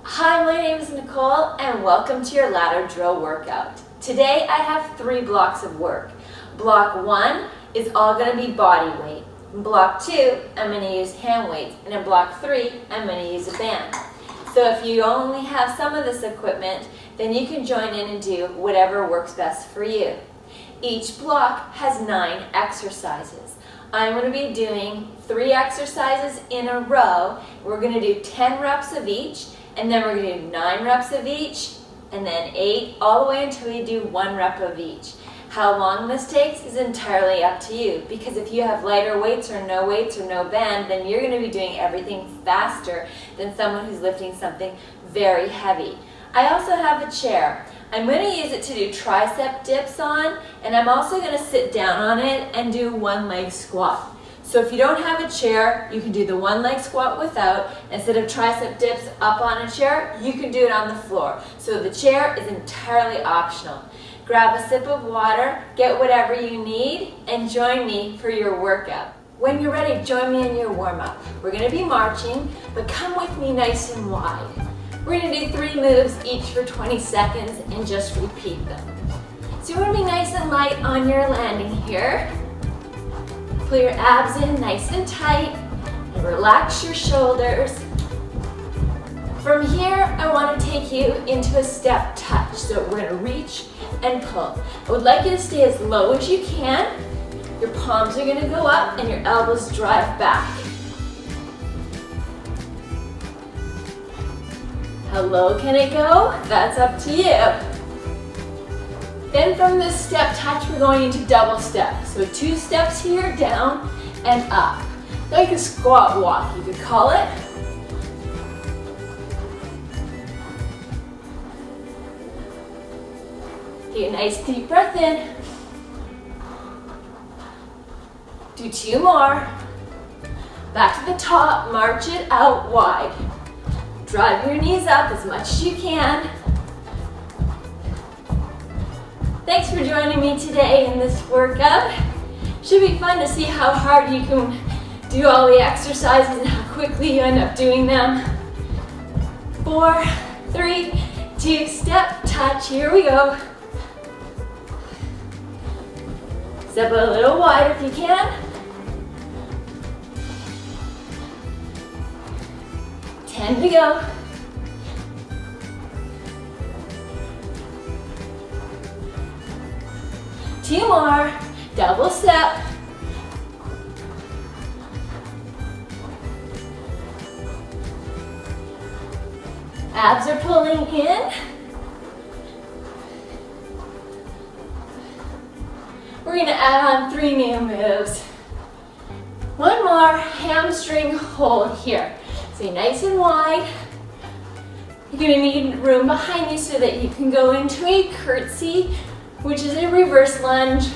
Hi, my name is Nicole and welcome to your ladder drill workout. Today I have 3 blocks of work. Block 1 is all going to be body weight. In block 2, I'm going to use hand weights, and in block 3, I'm going to use a band. So if you only have some of this equipment, then you can join in and do whatever works best for you. Each block has 9 exercises. I'm going to be doing 3 exercises in a row. We're going to do 10 reps of each, and then we're going to do 9 reps of each, and then 8, all the way until we do 1 rep of each. How long this takes is entirely up to you, because if you have lighter weights or no band, then you're going to be doing everything faster than someone who's lifting something very heavy. I also have a chair. I'm going to use it to do tricep dips on, and I'm also going to sit down on it and do 1 leg squat. So if you don't have a chair, you can do the 1 leg squat without. Instead of tricep dips up on a chair, you can do it on the floor. So the chair is entirely optional. Grab a sip of water, get whatever you need, and join me for your workout. When you're ready, join me in your warm-up. We're going to be marching, but come with me nice and wide. We're going to do 3 moves each for 20 seconds and just repeat them. So you're going to be nice and light on your landing here. Pull your abs in nice and tight and relax your shoulders. From here, I want to take you into a step touch. So we're going to reach and pull. I would like you to stay as low as you can. Your palms are going to go up and your elbows drive back. How low can it go? That's up to you. Then from this step touch, we're going into double step. So 2 steps here, down and up. Like a squat walk, you could call it. Take a nice deep breath in. Do 2 more. Back to the top, march it out wide. Drive your knees up as much as you can. Thanks for joining me today in this workout. Should be fun to see how hard you can do all the exercises and how quickly you end up doing them. 4, 3, 2, step, touch, here we go. Step a little wider if you can. 10 to go. Two more, double step. Abs are pulling in. We're going to add on 3 new moves. 1 more hamstring hold here. Stay nice and wide. You're going to need room behind you so that you can go into a curtsy, which is a reverse lunge,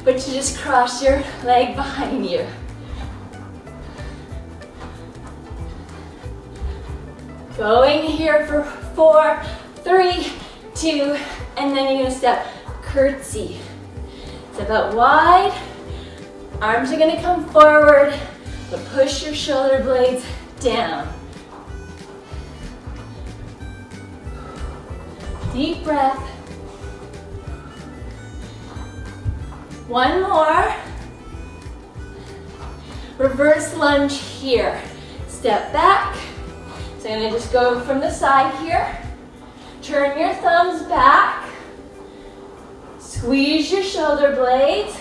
but you just cross your leg behind you. Going here for 4, 3, 2, and then you're going to step curtsy. Step out wide. Arms are going to come forward, but push your shoulder blades down. Deep breath. 1 more. Reverse lunge here. Step back. So I'm going to just go from the side here. Turn your thumbs back. Squeeze your shoulder blades.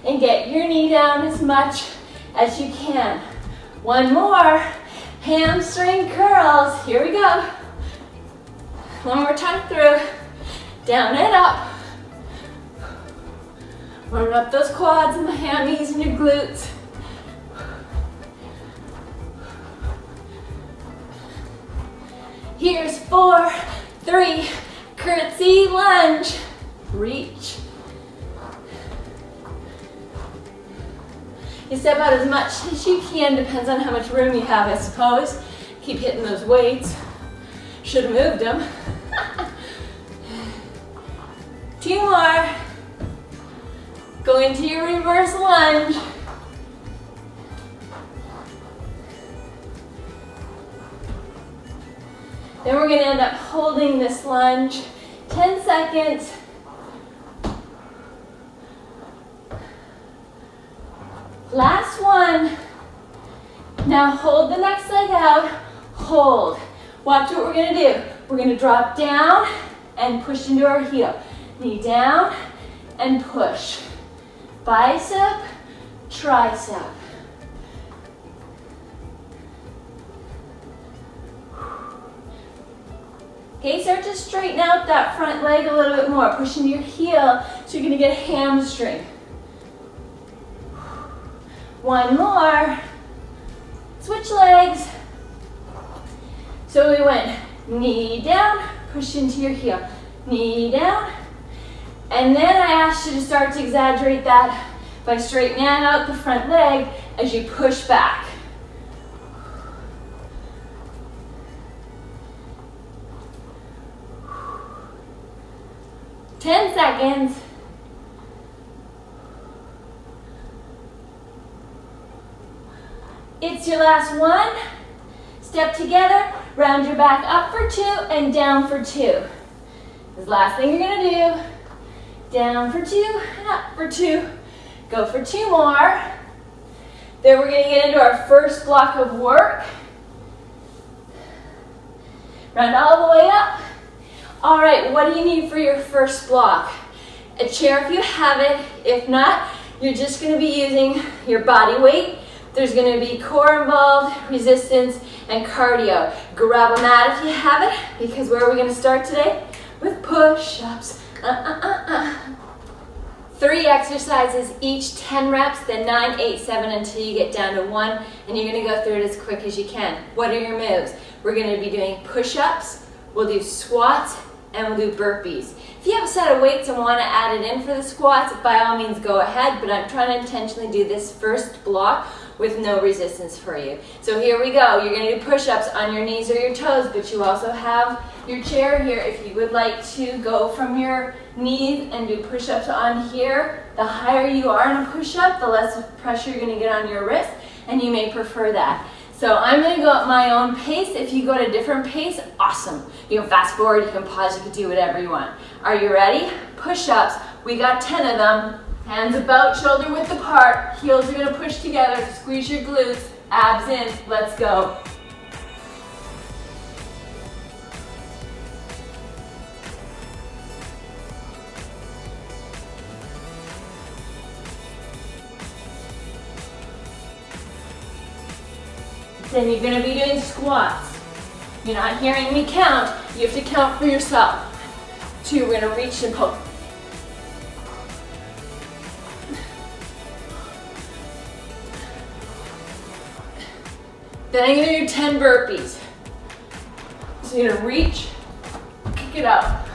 And get your knee down as much as you can. 1 more. Hamstring curls. Here we go. 1 more time through. Down and up. Warm up those quads and the hammies and your glutes. Here's 4, 3, curtsy lunge. Reach. You step out as much as you can, depends on how much room you have, I suppose. Keep hitting those weights. Should have moved them. 2 more. Go into your reverse lunge. Then we're gonna end up holding this lunge 10 seconds. Last one. Now hold the next leg out, hold. Watch what we're gonna do. We're gonna drop down and push into our heel. Knee down and push. Bicep, tricep. Okay, start to straighten out that front leg a little bit more. Push into your heel so you're gonna get a hamstring. One more. Switch legs. So we went knee down, push into your heel. Knee down. And then I asked you to start to exaggerate that by straightening out the front leg as you push back. Ten seconds. It's your last one. Step together, round your back up for 2 and down for 2. This is the last thing you're gonna do. Down for 2 and up for 2. Go for 2 more. Then we're gonna get into our first block of work. Round all the way up. All right, what do you need for your first block? A chair if you have it. If not, you're just gonna be using your body weight. There's gonna be core involved, resistance, and cardio. Grab a mat if you have it, because where are we gonna start today? With push-ups. 3 exercises, each 10 reps, then 9, 8, 7 until you get down to 1, and you're gonna go through it as quick as you can. What are your moves? We're gonna be doing push-ups, we'll do squats, and we'll do burpees. If you have a set of weights and want to add it in for the squats, by all means go ahead, but I'm trying to intentionally do this first block with no resistance for you. So here we go. You're going to do push-ups on your knees or your toes, but you also have your chair here. If you would like to go from your knees and do push-ups on here, the higher you are in a push-up, the less pressure you're going to get on your wrist, and you may prefer that. So I'm going to go at my own pace. If you go at a different pace, awesome. You can fast forward, you can pause, you can do whatever you want. Are you ready? Push-ups. We got 10 of them. Hands about, shoulder width apart. Heels are going to push together. Squeeze your glutes. Abs in. Let's go. Then you're going to be doing squats. You're not hearing me count. You have to count for yourself. 2, we're going to reach and pull. Then I'm going to do 10 burpees. So you're going to reach, kick it out.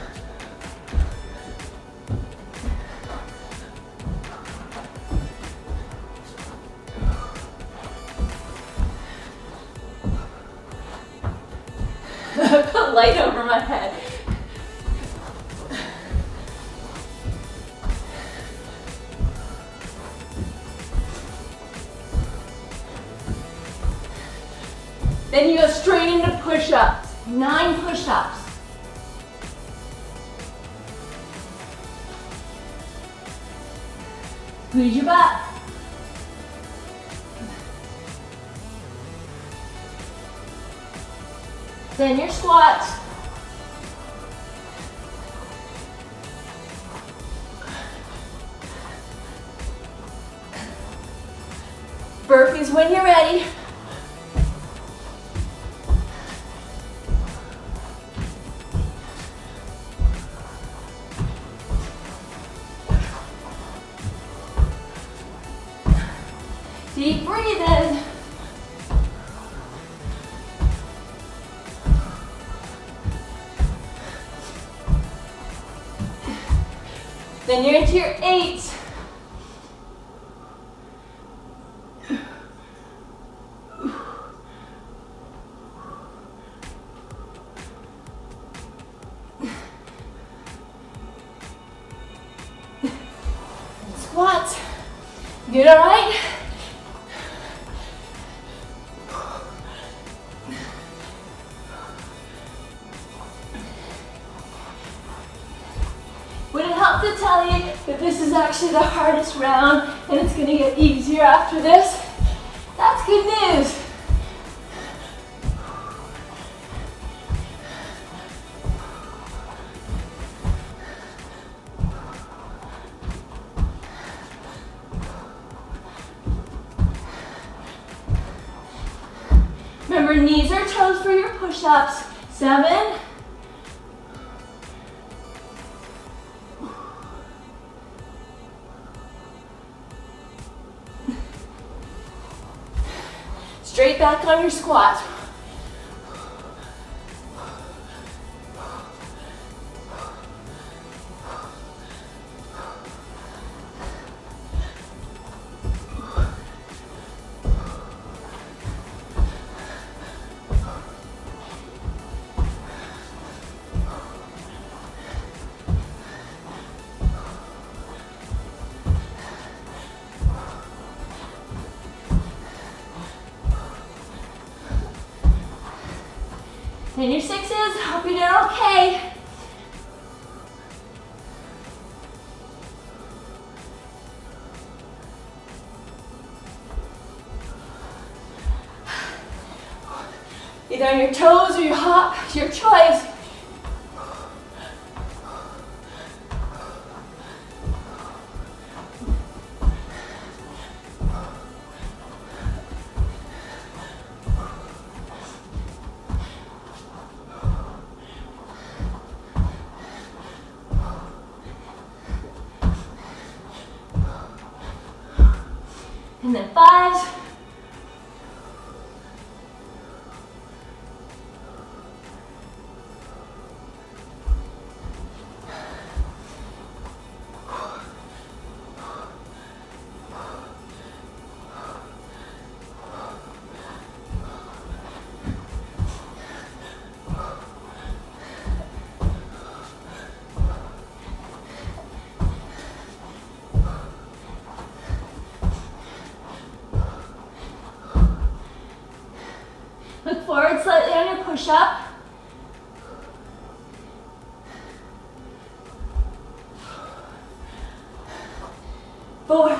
Put light over my head. Then you go straight into push-ups. 9 push-ups. Squeeze your butt. Then your squats. Burpees when you're ready. Deep breathing. Then you're into your 8. Squats. You doing all right? not to tell you that this is actually the hardest round and it's gonna get easier after this. That's good news. Remember, knees or toes for your push-ups. 7. Straight back on your squat. And your 6s, hope you're doing okay. Either on your toes or your hop, it's your choice. And then 5s. Look forward slightly on your push-up. Forward.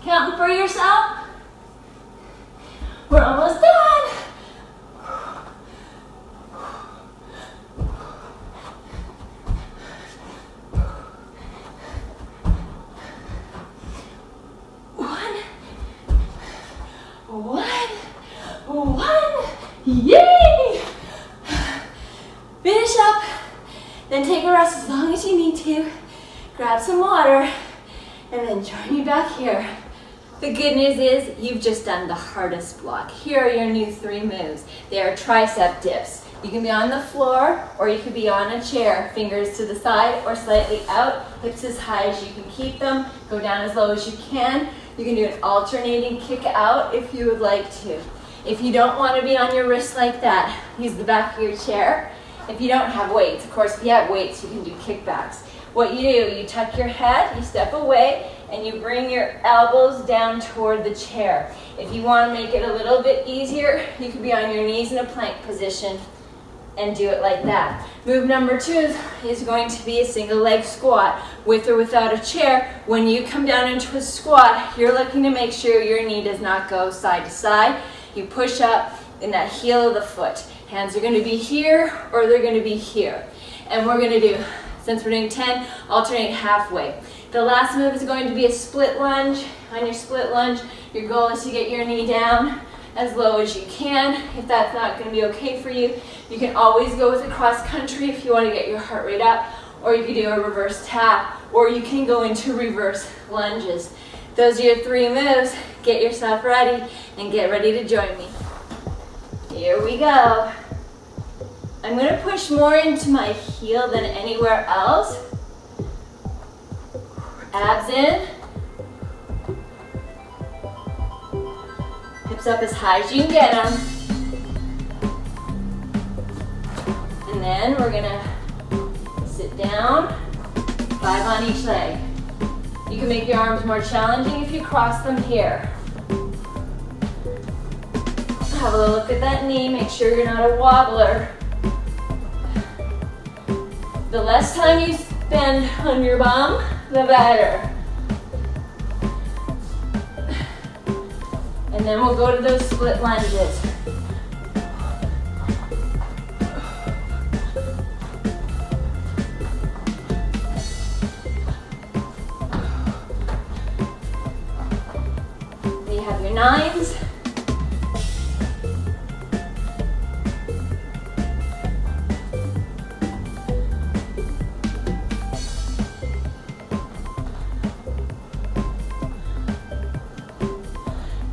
Counting for yourself. We're almost done. One. Yay! Finish up. Then take a rest as long as you need to. Grab some water. And then join me back here. The good news is you've just done the hardest block. Here are your new 3 moves. They are tricep dips. You can be on the floor or you can be on a chair. Fingers to the side or slightly out. Hips as high as you can keep them. Go down as low as you can. You can do an alternating kick out if you would like to. If you don't want to be on your wrist like that, use the back of your chair. If you don't have weights, of course, if you have weights, you can do kickbacks. What you do, you tuck your head, you step away, and you bring your elbows down toward the chair. If you want to make it a little bit easier, you can be on your knees in a plank position and do it like that. Move number 2 is going to be a single leg squat, with or without a chair. When you come down into a squat, you're looking to make sure your knee does not go side to side. You push up in that heel of the foot. Hands are going to be here or they're going to be here. And we're going to do, since we're doing 10, alternate halfway. The last move is going to be a split lunge. On your split lunge, your goal is to get your knee down as low as you can. If that's not going to be okay for you, you can always go with a cross country if you want to get your heart rate up, or you can do a reverse tap, or you can go into reverse lunges. Those are your 3 moves. Get yourself ready and get ready to join me. Here we go. I'm going to push more into my heel than anywhere else. Abs in. Hips up as high as you can get them. And then we're going to sit down, 5 on each leg. You can make your arms more challenging if you cross them here. Have a look at that knee, make sure you're not a wobbler. The less time you spend on your bum, the better. And then we'll go to those split lunges. You have your 9s.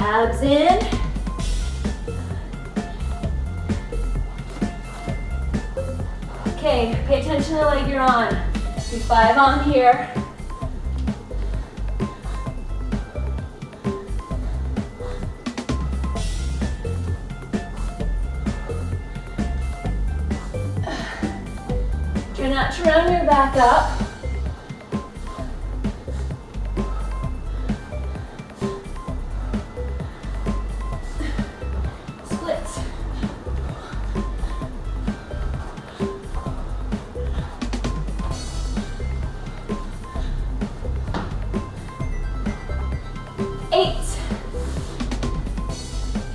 Abs in. Okay, pay attention to the leg you're on. Do 5 on here. Try not to round your back up.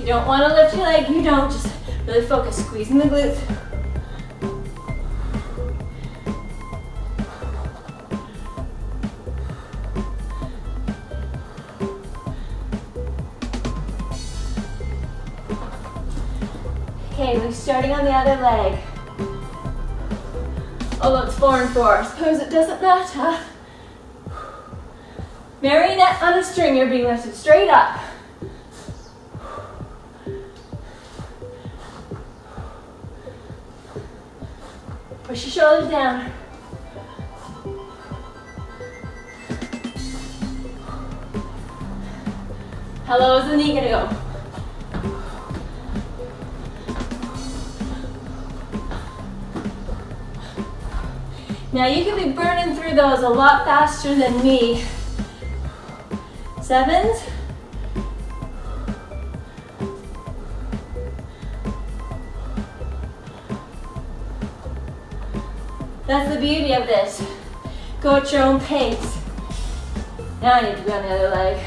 Don't want to lift your leg, you don't. Just really focus, squeezing the glutes. Okay, we're starting on the other leg. Although it's 4 and 4, suppose it doesn't matter. Marionette on a string, you're being lifted straight up. Push your shoulders down. How low is the knee gonna go? Now you can be burning through those a lot faster than me. 7s. That's the beauty of this. Go at your own pace. Now I need to be on the other leg.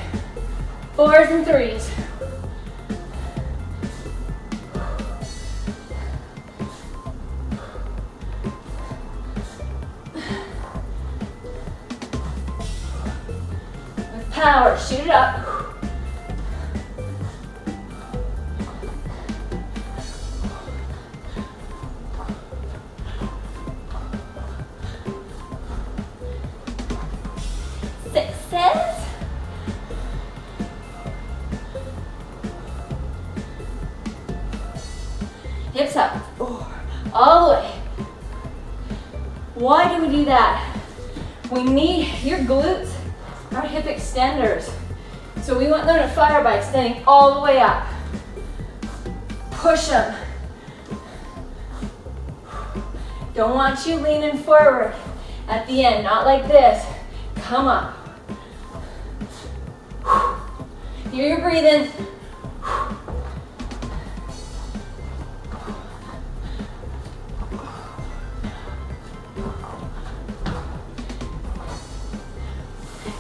4s and 3s. With power, shoot it up. Hips up, 4, all the way. Why do we do that? We need, your glutes are hip extenders. So we want them to fire by extending all the way up. Push them. Don't want you leaning forward at the end, not like this. Come up. Here you're breathing.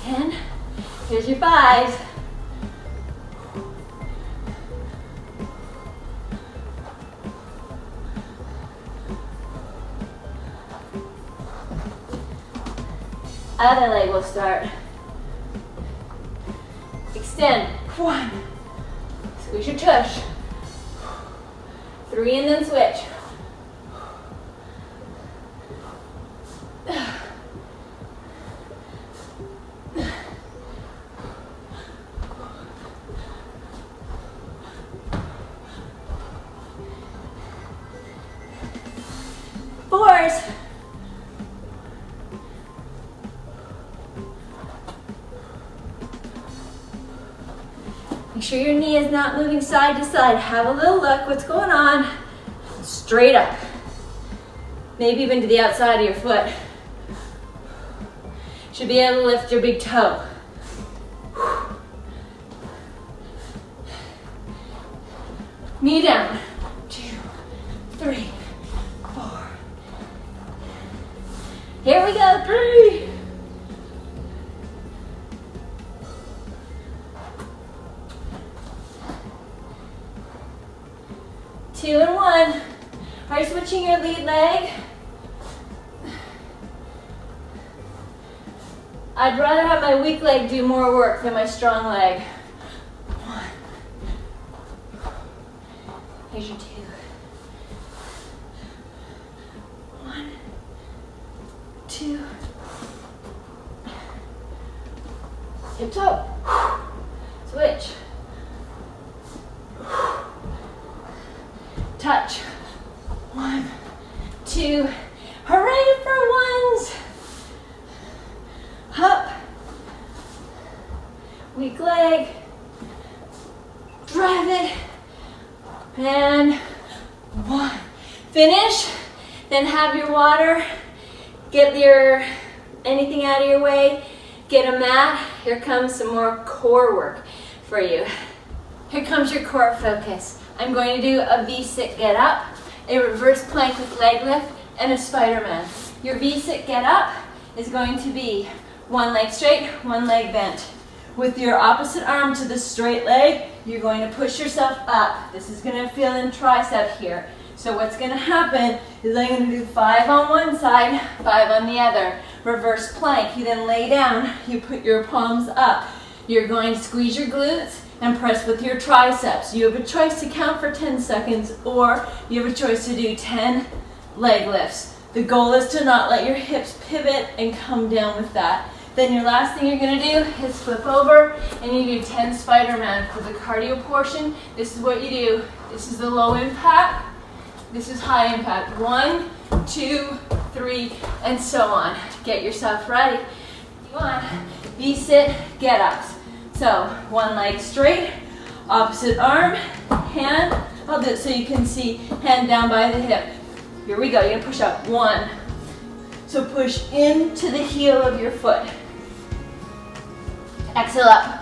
Again, here's your 5s. Other leg will start. Extend. 1. Squeeze your tush. 3 and then switch. yours. Make sure your knee is not moving side to side. Have a little look, what's going on? Straight up. Maybe even to the outside of your foot. Should be able to lift your big toe. Knee down. 2, 3, 4. Here we go, 3. Two and 1. Are you switching your lead leg? I'd rather have my weak leg do more work than my strong leg. 1. Here's your 2. 1, 2. Hips up. Switch. Touch. 1, 2. Hooray for ones. Up. Weak leg. Drive it. And 1. Finish. Then have your water. Get your anything out of your way. Get a mat. Here comes some more core work for you. Here comes your core focus. I'm going to do a V-sit get up, a reverse plank with leg lift, and a Spider-Man. Your V-sit get up is going to be one leg straight, one leg bent. With your opposite arm to the straight leg, you're going to push yourself up. This is going to feel in tricep here. So what's going to happen is I'm going to do 5 on one side, 5 on the other. Reverse plank. You then lay down, you put your palms up. You're going to squeeze your glutes and press with your triceps. You have a choice to count for 10 seconds, or you have a choice to do 10 leg lifts. The goal is to not let your hips pivot and come down with that. Then your last thing you're gonna do is flip over and you do 10 Spider-Man. For the cardio portion, this is what you do. This is the low impact, this is high impact. 1, 2, 3, and so on. Get yourself ready. You want V-sit get-ups. So, one leg straight, opposite arm, hand. I'll do it so you can see hand down by the hip. Here we go, you're gonna push up. 1. So push into the heel of your foot. Exhale up.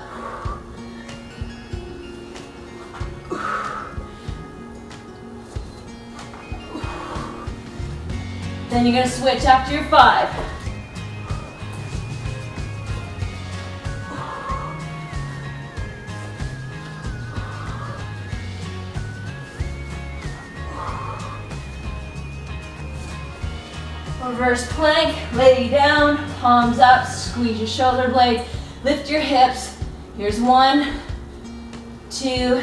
Then you're gonna switch after your 5. Reverse plank, lay down, palms up, squeeze your shoulder blades, lift your hips. Here's 1, 2.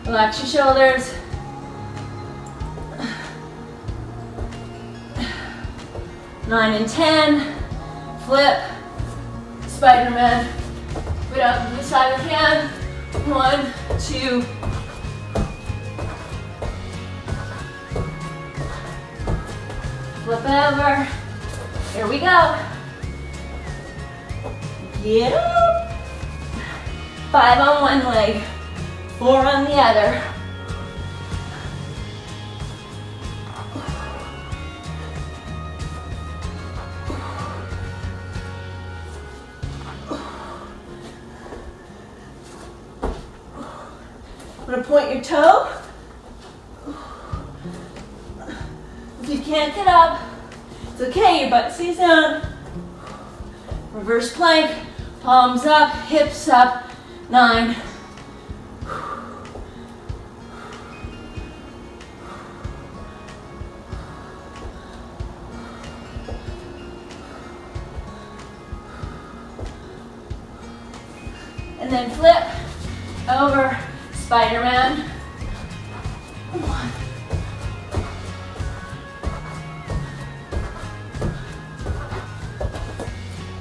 Relax your shoulders. 9 and 10. Flip. Spider-Man. Put out to the side of the hand. 1, 2. Flip over. Here we go. Get up. 5 on one leg, 4 on the other. I'm going to point your toe. If you can't get up, it's okay, your butt stays down. Reverse plank, palms up, hips up, 9. And then flip over, Spider-Man. 1.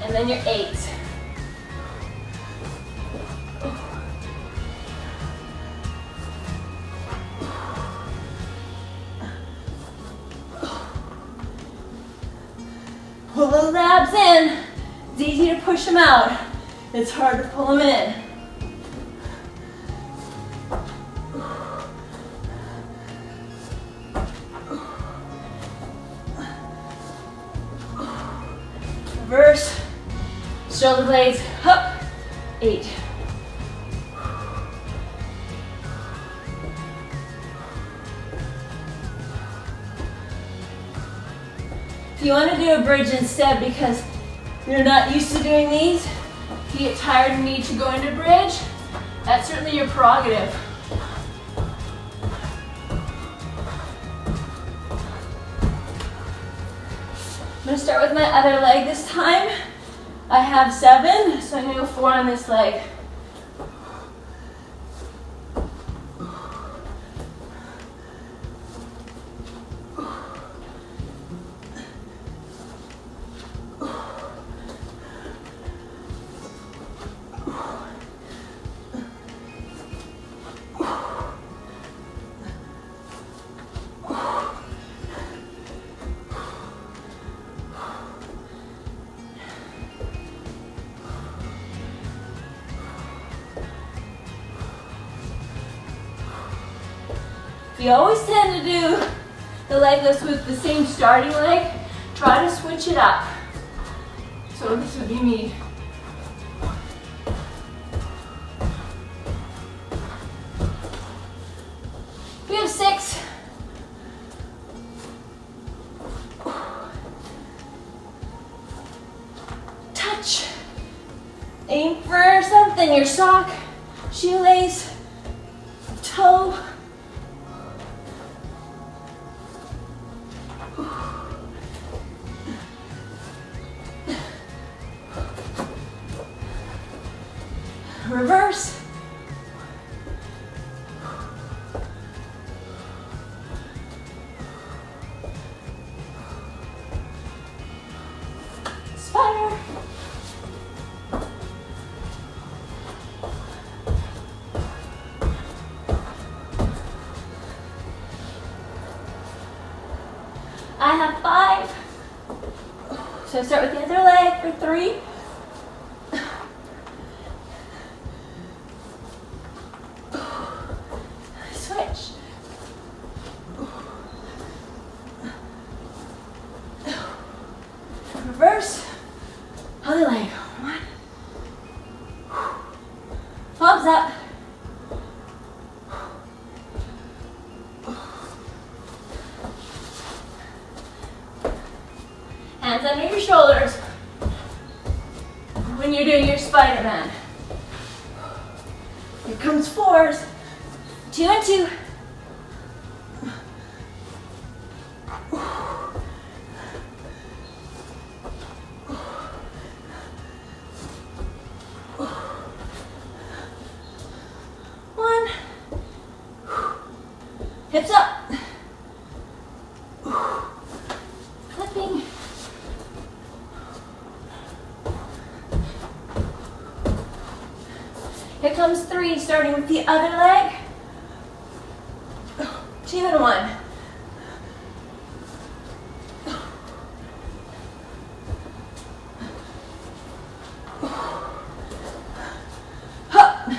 And then your 8. in, it's easy to push them out. It's hard to pull them in. Reverse, shoulder blades up, 8. If you want to do a bridge instead because you're not used to doing these, if you get tired and need to go into bridge, that's certainly your prerogative. I'm going to start with my other leg this time. I have 7, so I'm going to go 4 on this leg. If you always tend to do the leg lifts with the same starting leg, try to switch it up. So this would be me. We have 6. Touch. Aim for something, your sock, shoelace, toe. Reverse. Spider. I have 5. So start with the other leg for 3. Switch. Reverse. Other leg. 1. Palms up. Hands under your shoulders when you're doing your Spider-Man. Here comes 4s. 2 and 2. One. Hips up. Flipping. Here comes 3, starting with the other leg. 2 and 1. Hup.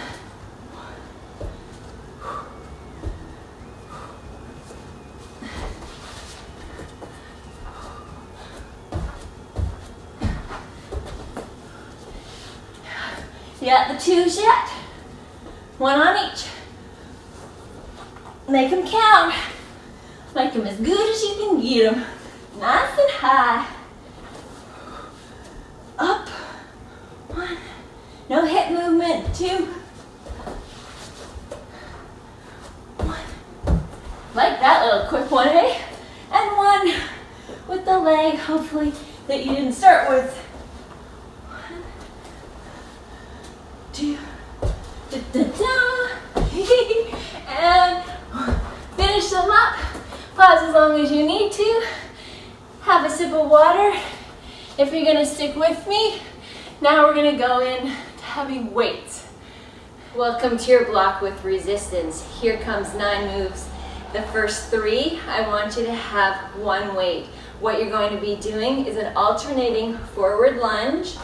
You got the 2s yet? 1 on each. Make them count. Make them as good as you can get them. Nice and high. Up. 1. No hip movement. 2. 1. Like that little quick one, eh? And 1 with the leg, hopefully, that you didn't start with. 1, 2. Da, da, da. And finish them up. Pause as long as you need to. Have a sip of water. If you're gonna stick with me, now we're gonna go in to heavy weights. Welcome to your block with resistance. Here comes 9 moves. The first 3, I want you to have 1 weight. what you're going to be doing is an alternating forward lunge.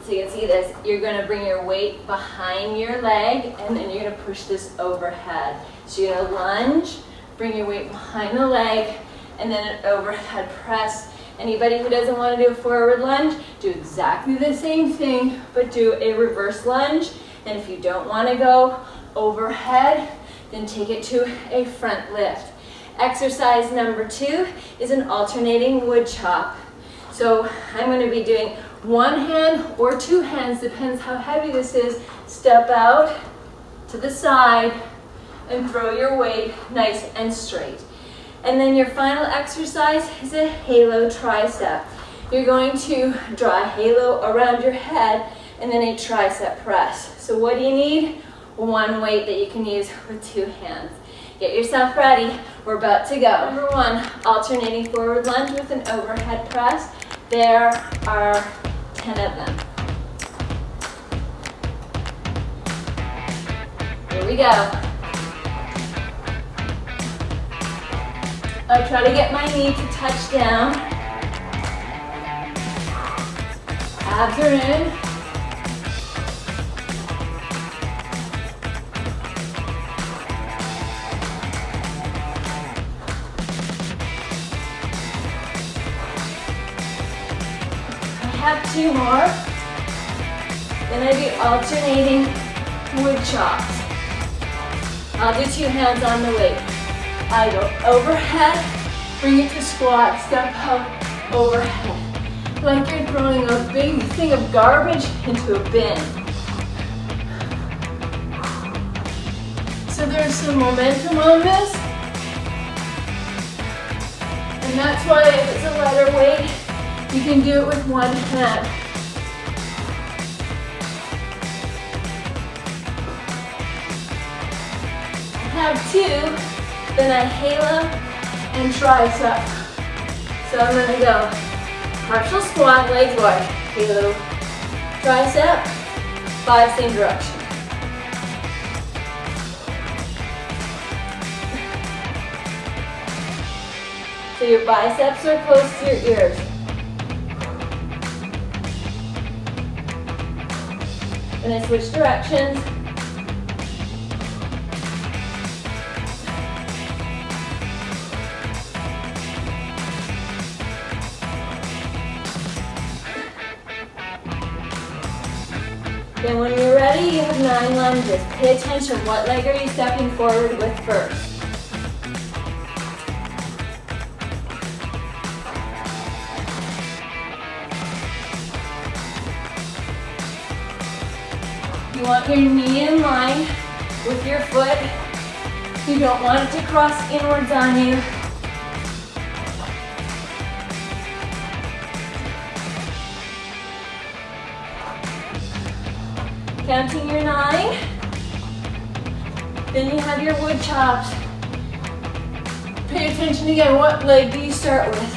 So you can see this, you're going to bring your weight behind your leg and then you're going to push this overhead. So you're going to lunge, bring your weight behind the leg, and then an overhead press. Anybody who doesn't want to do a forward lunge, do exactly the same thing, but do a reverse lunge. And if you don't want to go overhead, then take it to a front lift. Exercise number 2 is an alternating wood chop. So I'm going to be doing one hand or 2 hands, depends how heavy this is. Step out to the side and throw your weight nice and straight. And then your final exercise is a halo tricep. You're going to draw a halo around your head and then a tricep press. So what do you need? One weight that you can use with 2 hands. Get yourself ready. We're about to go. Number 1, alternating forward lunge with an overhead press. There are 10 of them. Here we go. I try to get my knee to touch down. Abs are in. I have 2 more. Then I do alternating wood chops. I'll do 2 hands on the weight. I go overhead, bring it to squat, step out, overhead. Like you're throwing a big thing of garbage into a bin. So there's some momentum on this. And that's why if it's a lighter weight, you can do it with 1 hand. I have 2. Then I halo and tricep. So I'm going to go partial squat, legs wide, halo, tricep, 5 same direction. So your biceps are close to your ears. Then I switch directions. Then when you're ready, you have 9 lunges. Pay attention, what leg are you stepping forward with first? You want your knee in line with your foot. You don't want it to cross inwards on you. Counting your 9. Then you have your wood chops. Pay attention again, what leg do you start with?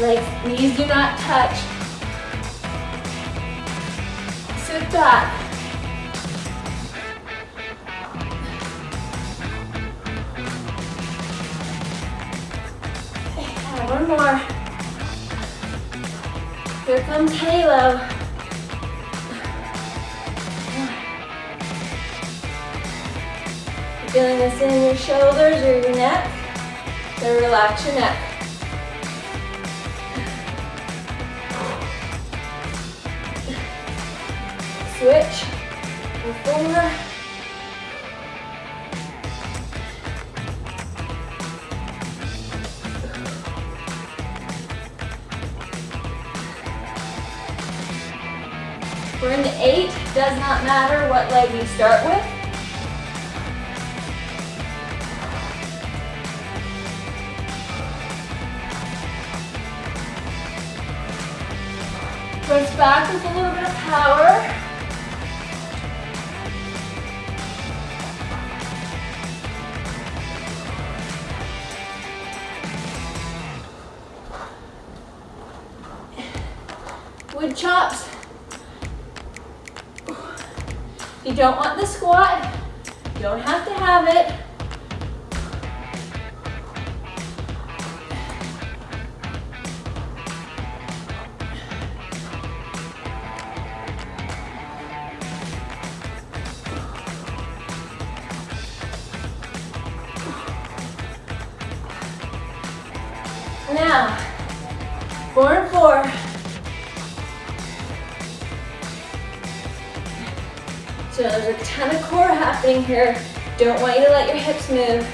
Legs, knees do not touch. Sit back. One more. Here comes halo. You're feeling this in your shoulders or your neck? So relax your neck. Switch. And 4. We're into 8, does not matter what leg you start with. Press back with a little bit of power. Wood chops. you don't want the squat, you don't have to have it. Now, 4 and 4. So there's a ton of core happening here. Don't want you to let your hips move.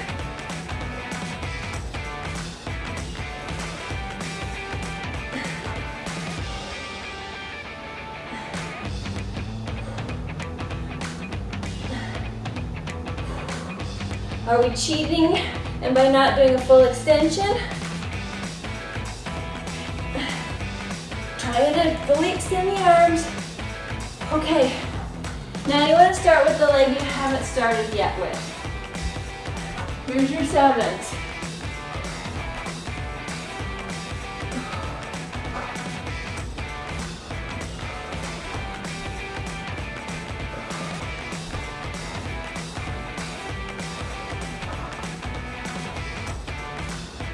Are we cheating and by not doing a full extension? Try to fully extend the arms. Okay, now you want to start with the leg you haven't started yet with. Here's your 7s.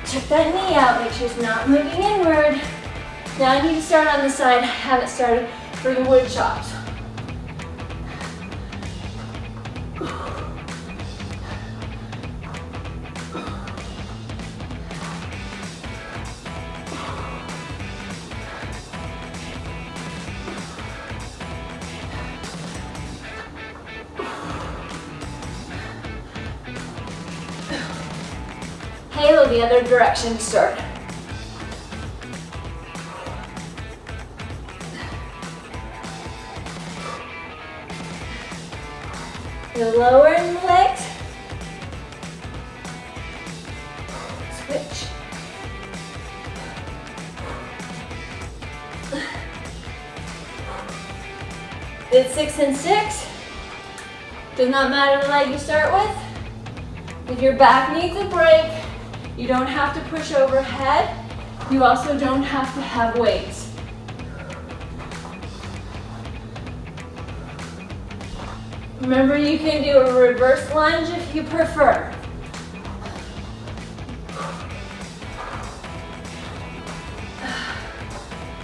Check that knee out, make sure it's not moving inward. Now I need to start on the side I haven't started for the wood chops. Halo the other direction to start. You're lowering the legs. Switch. Did 6 and 6. Does not matter the leg you start with. If your back needs a break, you don't have to push overhead. You also don't have to have weights. Remember, you can do a reverse lunge if you prefer.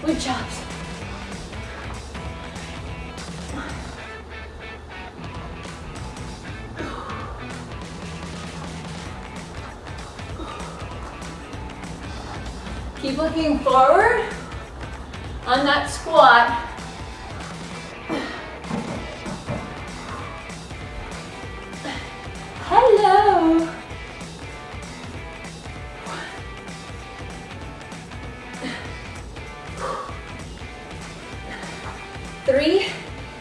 Wood chops. Keep looking forward on that squat. Hello. 3,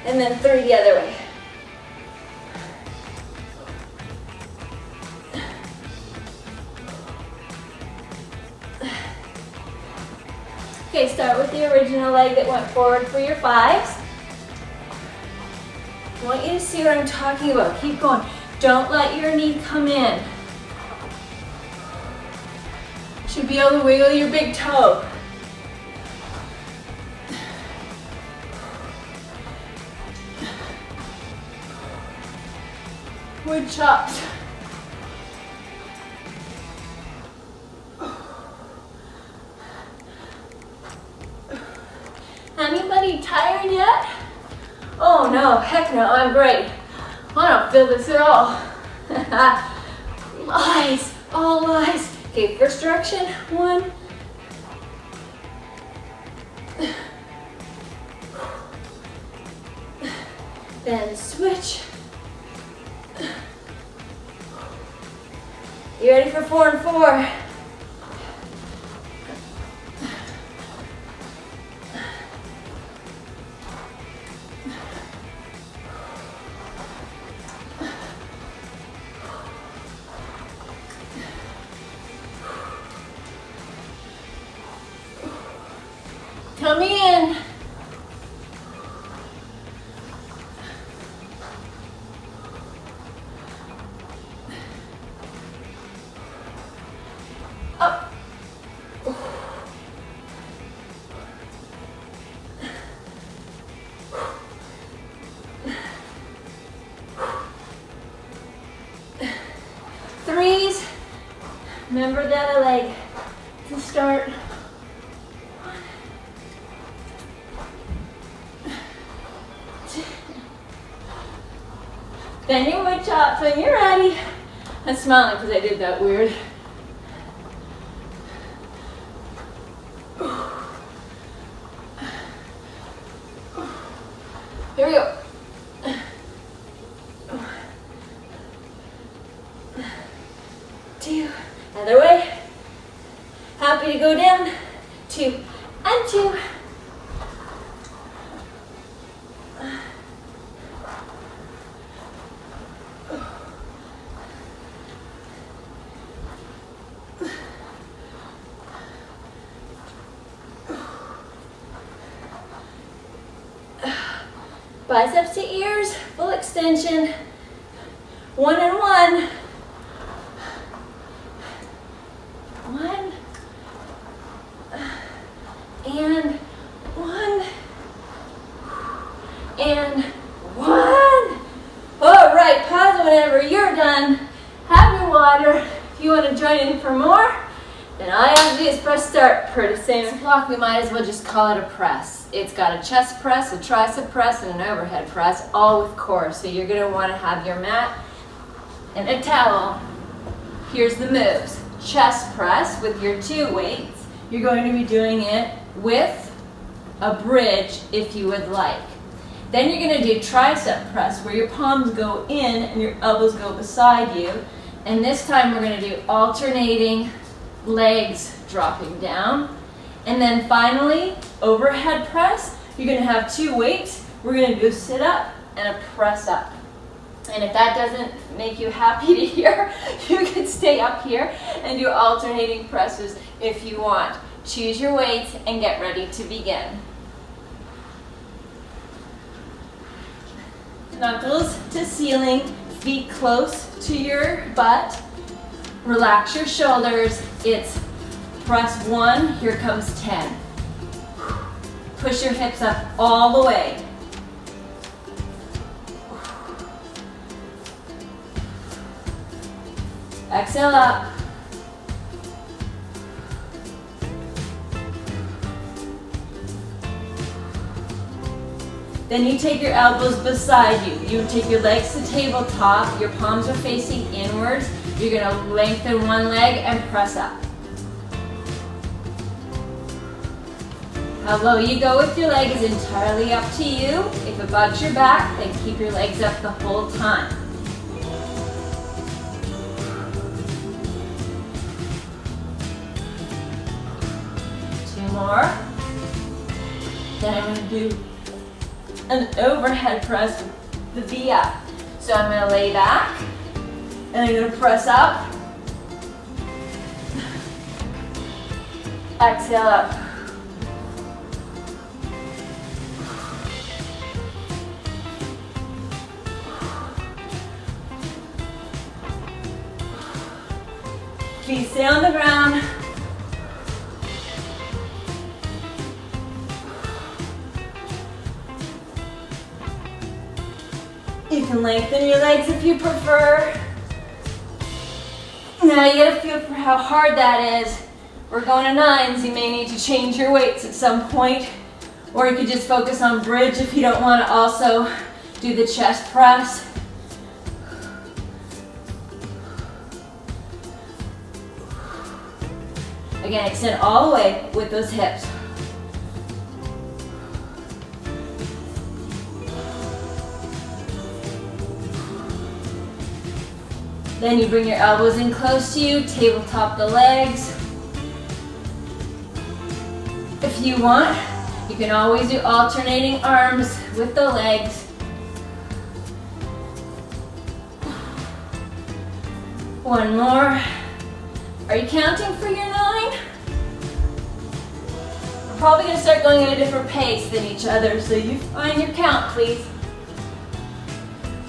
and then 3 the other way. Okay, start with the original leg that went forward for your 5s. I want you to see what I'm talking about. Keep going. Don't let your knee come in. Should be able to wiggle your big toe. Wood chops. Anybody tired yet? Oh no, heck no, I'm great. I don't feel this at all. Lies, all lies. Okay, first direction, 1. Then switch. You ready for 4 and 4? Tummy in. Up. Remember the other leg to start. Bend your wood chops when you're ready. I'm smiling because I did that weird. Here we go. 2, other way. Happy to go down. 2 and 2. Biceps to ears, full extension. 1 and 1. 1 and 1 and 1. All right, pause whenever you're done. Have your water. If you want to join in for more, then all you have to do is press start. Per the same block, we might as well just call it a press. It's got a chest press, a tricep press, and an overhead press, all with core. So you're going to want to have your mat and a towel. Here's the moves. Chest press with your 2 weights. You're going to be doing it with a bridge if you would like. Then you're going to do tricep press where your palms go in and your elbows go beside you. And this time we're going to do alternating legs dropping down. And then finally, overhead press. You're going to have 2 weights. We're going to do a sit up and a press up. And if that doesn't make you happy to hear, you can stay up here and do alternating presses if you want. Choose your weights and get ready to begin. Knuckles to ceiling, feet close to your butt. Relax your shoulders. It's press 1, here comes 10. Push your hips up all the way. Exhale up. Then you take your elbows beside you. You take your legs to tabletop. Your palms are facing inwards. You're going to lengthen one leg and press up. How low you go with your leg is entirely up to you. If it bugs your back, then keep your legs up the whole time. More. Then I'm going to do an overhead press with the V up. So I'm going to lay back and I'm going to press up. Exhale up. Feet stay on the ground. You can lengthen your legs if you prefer. Now you gotta feel for how hard that is. We're going to 9s. You may need to change your weights at some point. Or you could just focus on bridge if you don't want to also do the chest press. Again, extend all the way with those hips. Then you bring your elbows in close to you, tabletop the legs. If you want, you can always do alternating arms with the legs. One more. Are you counting for your 9? We're probably going to start going at a different pace than each other, so you find your count, please.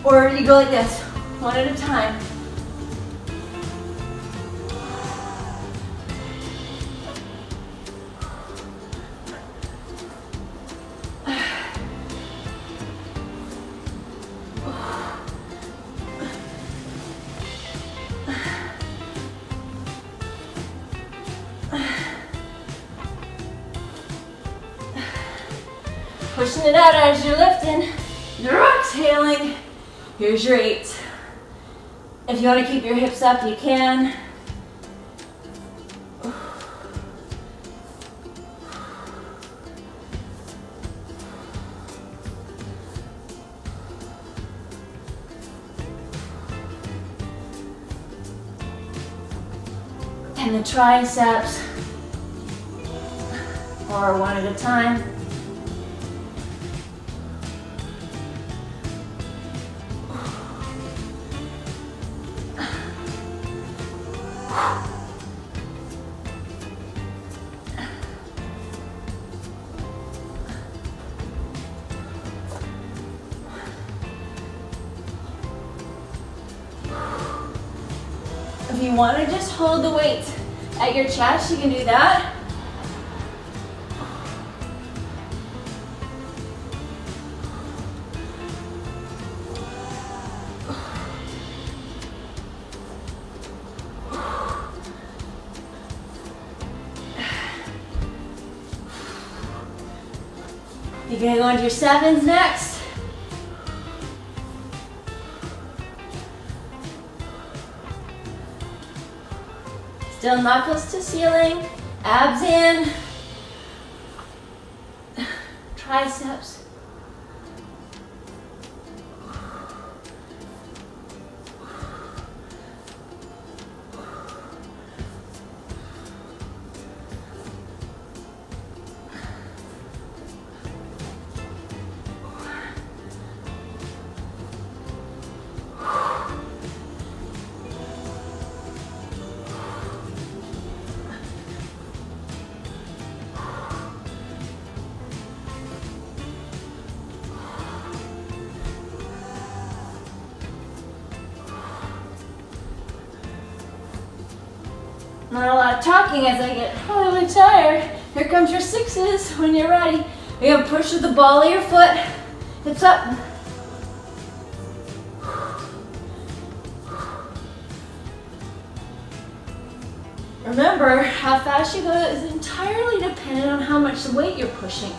Or you go like this, one at a time. pushing it out as you're lifting. You're exhaling. Here's your 8. If you want to keep your hips up, you can. And the triceps, or one at a time. If you want to just hold the weight at your chest, you can do that. You're going to go into your 7s next. Still knuckles to ceiling, abs in, triceps. Not a lot of talking as I get really tired. Here comes your 6s when you're ready. You're gonna push with the ball of your foot, hips up. Remember, how fast you go is entirely dependent on how much weight you're pushing.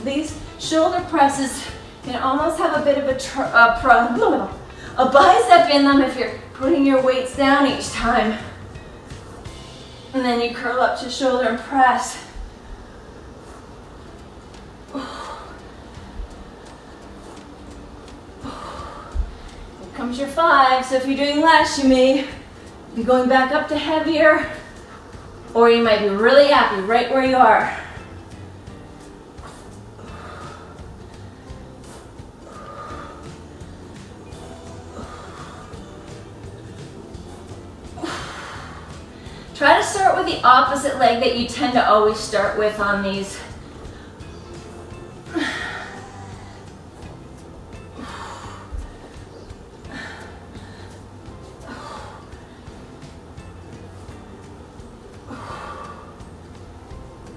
These shoulder presses can almost have a bit of a bicep in them if you're putting your weights down each time. And then you curl up to shoulder and press. Here comes your 5. So if you're doing less, you may be going back up to heavier, or you might be really happy right where you are. Try to start with the opposite leg that you tend to always start with on these.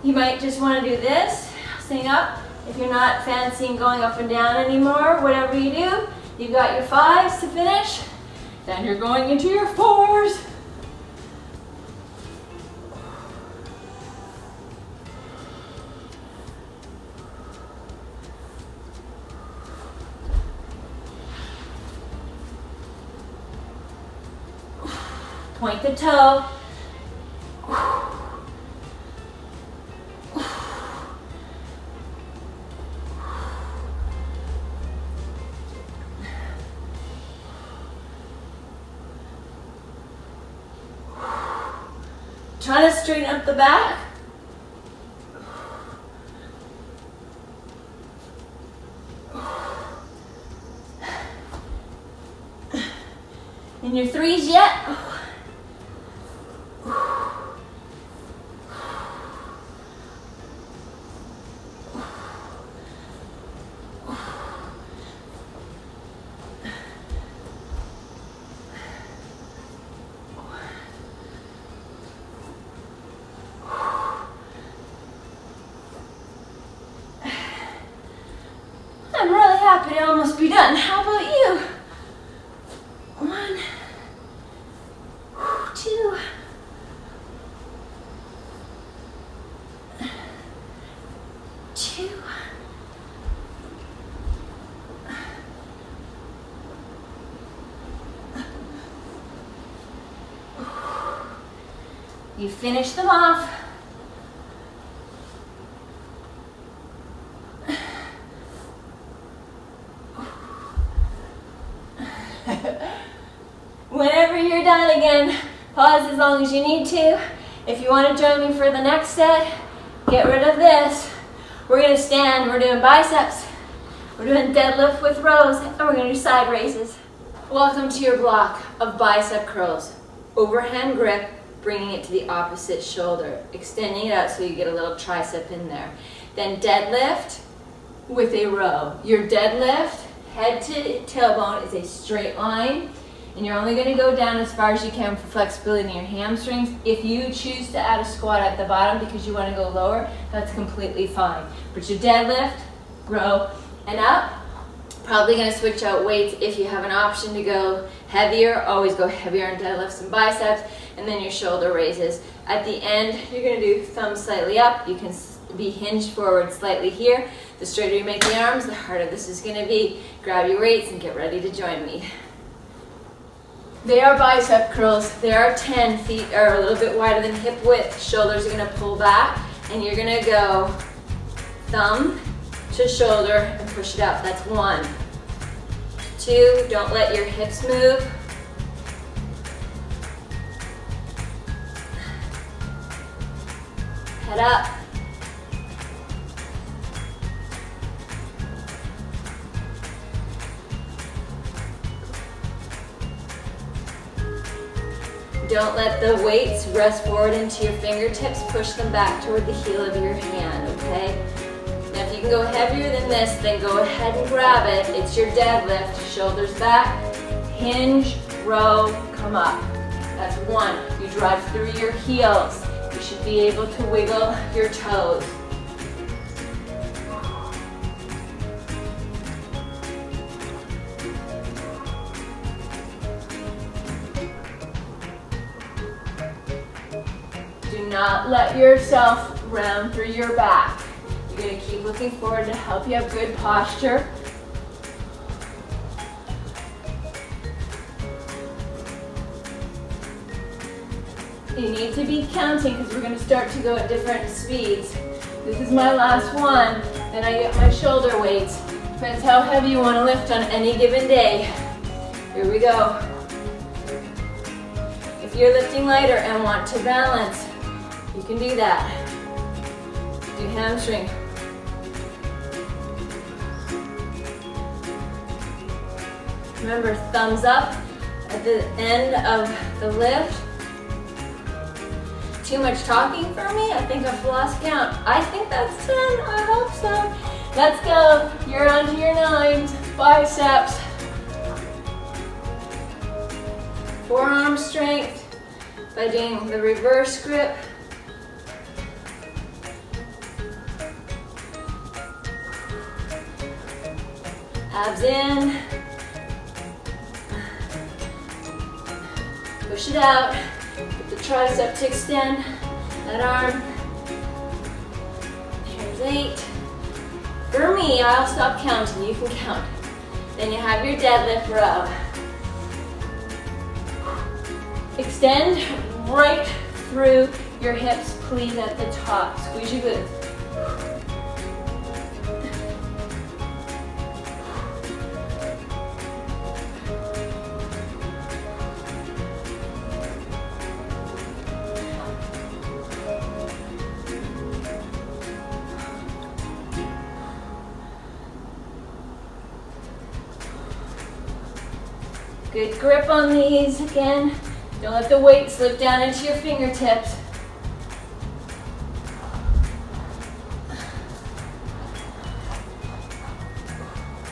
You might just want to do this, sitting up. If you're not fancying going up and down anymore, whatever you do, you've got your 5s to finish. Then you're going into your 4s. Point the toe. Try to straighten up the back. In your 3s yet? but it almost be done. How about you? 1, 2, 2. You finish them off. Whenever you're done again, pause as long as you need to. If you want to join me for the next set, get rid of this. We're going to stand, we're doing biceps, we're doing deadlift with rows, and we're going to do side raises. Welcome to your block of bicep curls. Overhand grip, bringing it to the opposite shoulder, extending it out so you get a little tricep in there. Then deadlift with a row. Your deadlift, head to tailbone, is a straight line, and you're only going to go down as far as you can for flexibility in your hamstrings. If you choose to add a squat at the bottom because you want to go lower, that's completely fine. But your deadlift, row, and up. Probably going to switch out weights if you have an option to go heavier. Always go heavier on deadlifts and biceps, and then your shoulder raises. At the end, you're going to do thumbs slightly up. You can be hinged forward slightly here. The straighter you make the arms, the harder this is going to be. Grab your weights and get ready to join me. They are bicep curls. They are 10 feet or a little bit wider than hip width. Shoulders are going to pull back, and you're going to go thumb to shoulder and push it out. That's 1. 2, don't let your hips move. Head up. Don't let the weights rest forward into your fingertips. Push them back toward the heel of your hand, okay? Now if you can go heavier than this, then go ahead and grab it. It's your deadlift. Shoulders back, hinge, row, come up. That's 1. You drive through your heels. You should be able to wiggle your toes. Do not let yourself round through your back. You're going to keep looking forward to help you have good posture. You need to be counting because we're going to start to go at different speeds. This is my last one. Then I get my shoulder weights. Depends how heavy you want to lift on any given day. Here we go. If you're lifting lighter and want to balance, you can do that. Do hamstring. Remember, thumbs up at the end of the lift. Too much talking for me? I think I've lost count. I think that's 10. I hope so. Let's go. You're on to your 9s. Biceps. Forearm strength by doing the reverse grip. Abs in. Push it out. Get the tricep to extend. That arm. Here's 8. For me, I'll stop counting. You can count. Then you have your deadlift row. Extend right through your hips, please, at the top. Squeeze your glutes. Good grip on these again. Don't let the weight slip down into your fingertips.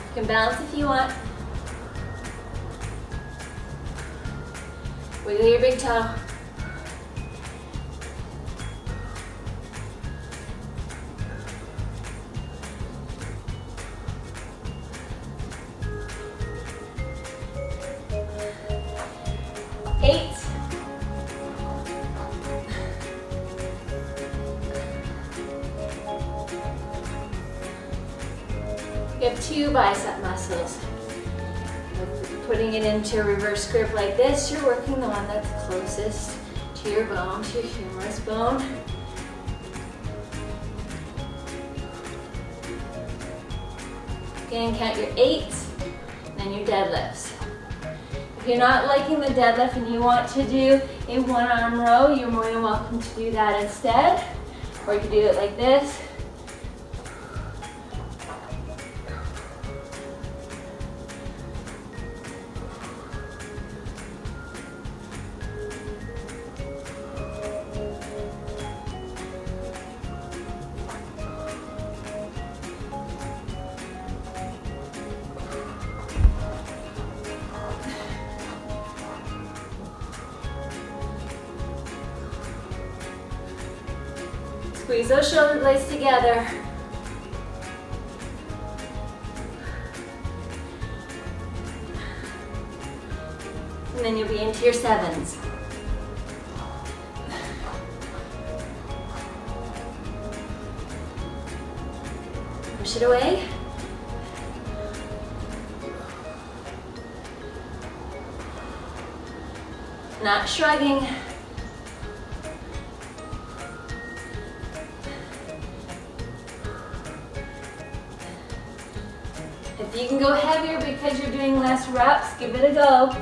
You can balance if you want. Wiggle your big toe. You have two bicep muscles. Putting it into a reverse grip like this, you're working the one that's closest to your bone, to your humerus bone. Again, count your 8s, then your deadlifts. If you're not liking the deadlift and you want to do a one-arm row, you're more than welcome to do that instead. Or you can do it like this. Squeeze those shoulder blades together. And then you'll be into your 7s. Push it away. Not shrugging. If you can go heavier because you're doing less reps, give it a go.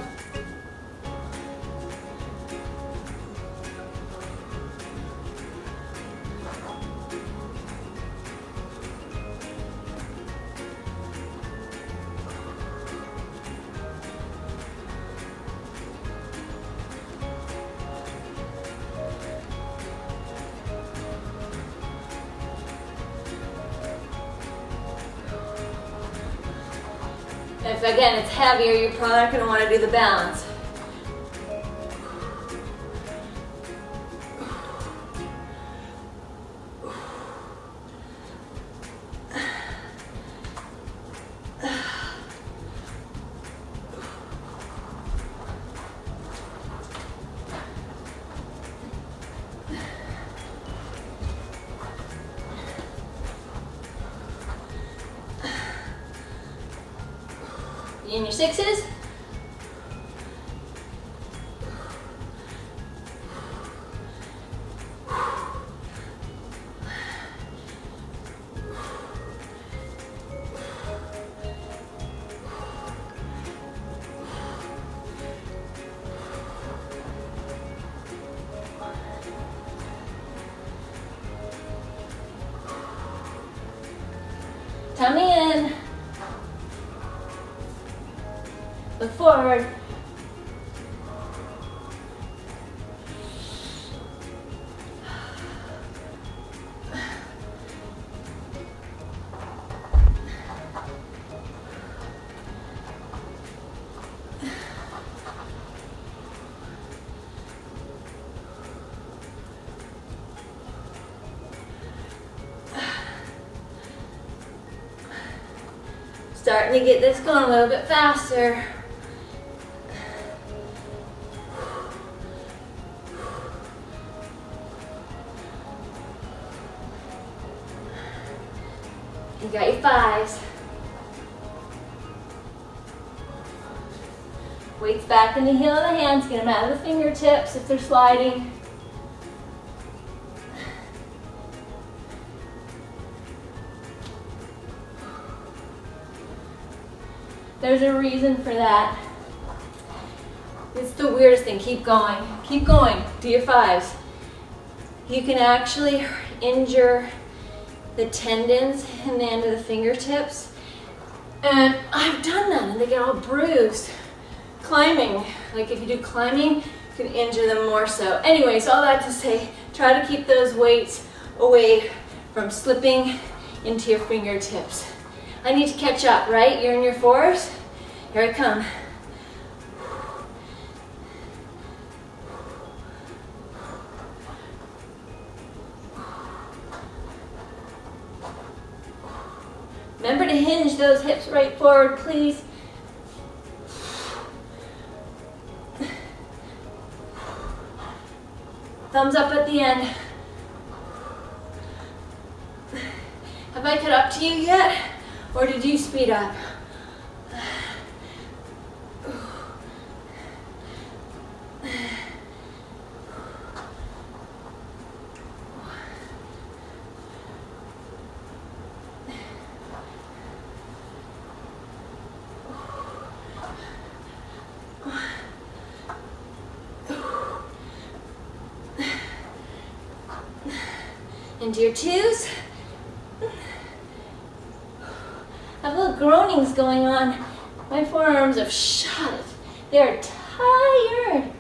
If again it's heavier, you're probably not going to want to do the balance. In your 6s. Tummy in. Look forward. Starting to get this going a little bit faster. You got your 5s. Weights back in the heel of the hands, get them out of the fingertips if they're sliding. There's a reason for that. It's the weirdest thing. Keep going. Keep going. Do your 5s. You can actually injure the tendons in the end of the fingertips. And I've done that and they get all bruised. Climbing, like if you do climbing, you can injure them more so. Anyways, all that to say, try to keep those weights away from slipping into your fingertips. I need to catch up, right? You're in your 4s. Here I come. Remember to hinge those hips right forward, please. Thumbs up at the end. Have I caught up to you yet? Or did you speed up? Into your twos. I have little groanings going on. My forearms are shot. They're tired.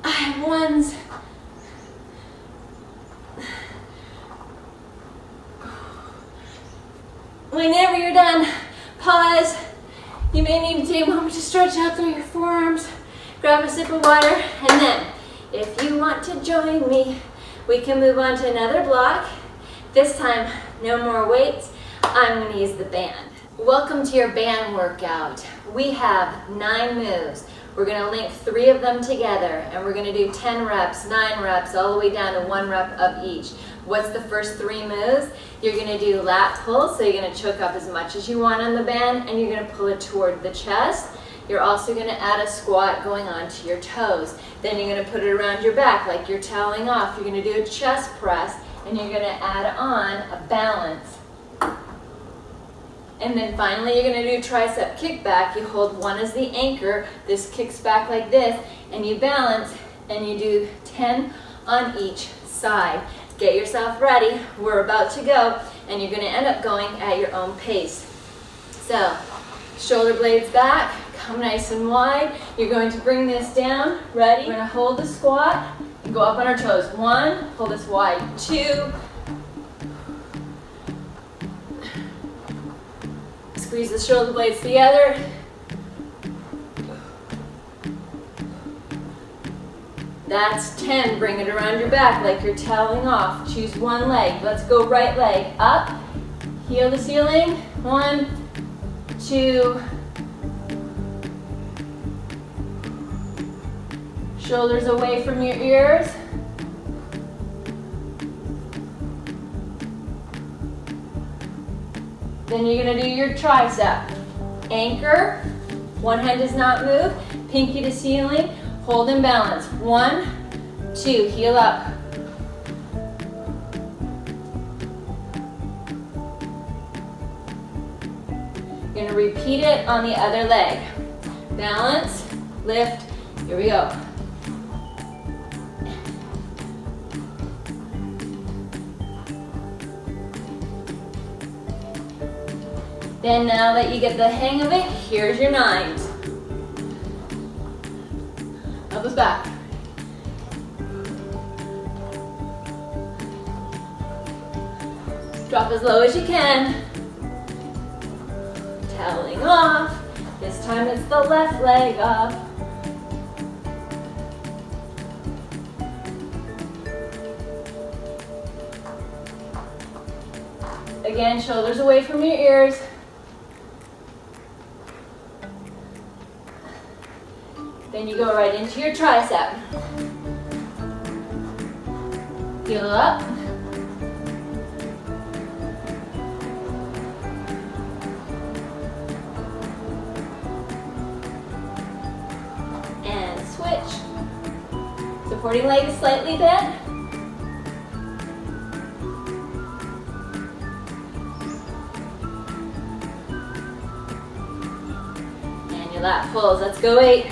I have ones. Whenever you're done, pause. You may need to take a moment to stretch out through your forearms. Grab a sip of water, and then, if you want to join me, we can move on to another block. This time, no more weights. I'm going to use the band. Welcome to your band workout. We have 9 moves. We're going to link 3 of them together, and we're going to do 10 reps, 9 reps, all the way down to 1 rep of each. What's the first 3 moves? You're going to do lat pull, so you're going to choke up as much as you want on the band, and you're going to pull it toward the chest. You're also going to add a squat going onto your toes. Then you're going to put it around your back like you're toweling off. You're going to do a chest press, and you're going to add on a balance. And then finally, you're going to do tricep kickback. You hold one as the anchor. This kicks back like this, and you balance, and you do 10 on each side. Get yourself ready. We're about to go, and you're going to end up going at your own pace. So, shoulder blades back. Come nice and wide. You're going to bring this down. Ready? We're going to hold the squat and go up on our toes. 1, pull this wide. 2. Squeeze the shoulder blades together. That's 10. Bring it around your back like you're toweling off. Choose one leg. Let's go right leg up. Heel to ceiling. 1, 2. Shoulders away from your ears. Then you're going to do your tricep. Anchor. One hand does not move. Pinky to ceiling. Hold and balance. 1, 2. Heel up. You're going to repeat it on the other leg. Balance. Lift. Here we go. Then now that you get the hang of it, here's your 9s. Elbows back. Drop as low as you can. Toweling off. This time it's the left leg up. Again, shoulders away from your ears. Then you go right into your tricep. Heel up. And switch. Supporting leg is slightly bent. And your lat pulls. Let's go 8.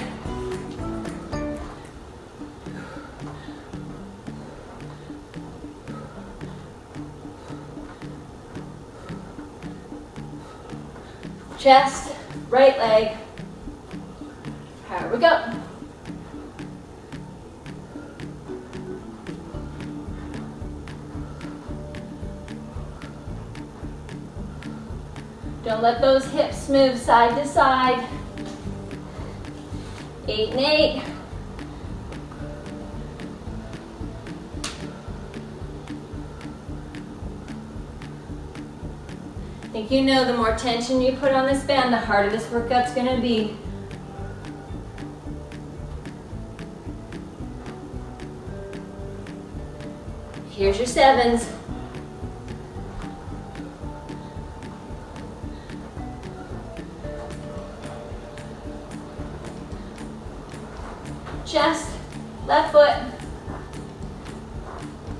Chest, right leg. Here we go. Don't let those hips move side to side. 8 and 8. I think you know the more tension you put on this band, the harder this workout's going to be. Here's your 7s. chest, left foot,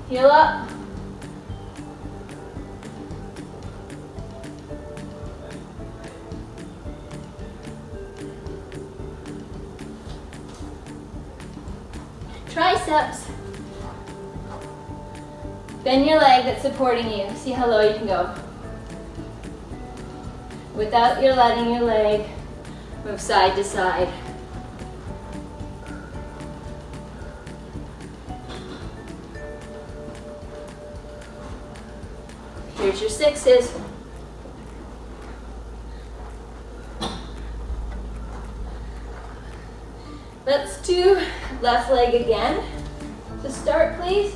heel up. Triceps. Bend your leg that's supporting you. See how low you can go. Without your letting your leg move side to side. Here's your sixes. Let's do left leg again. To start, please.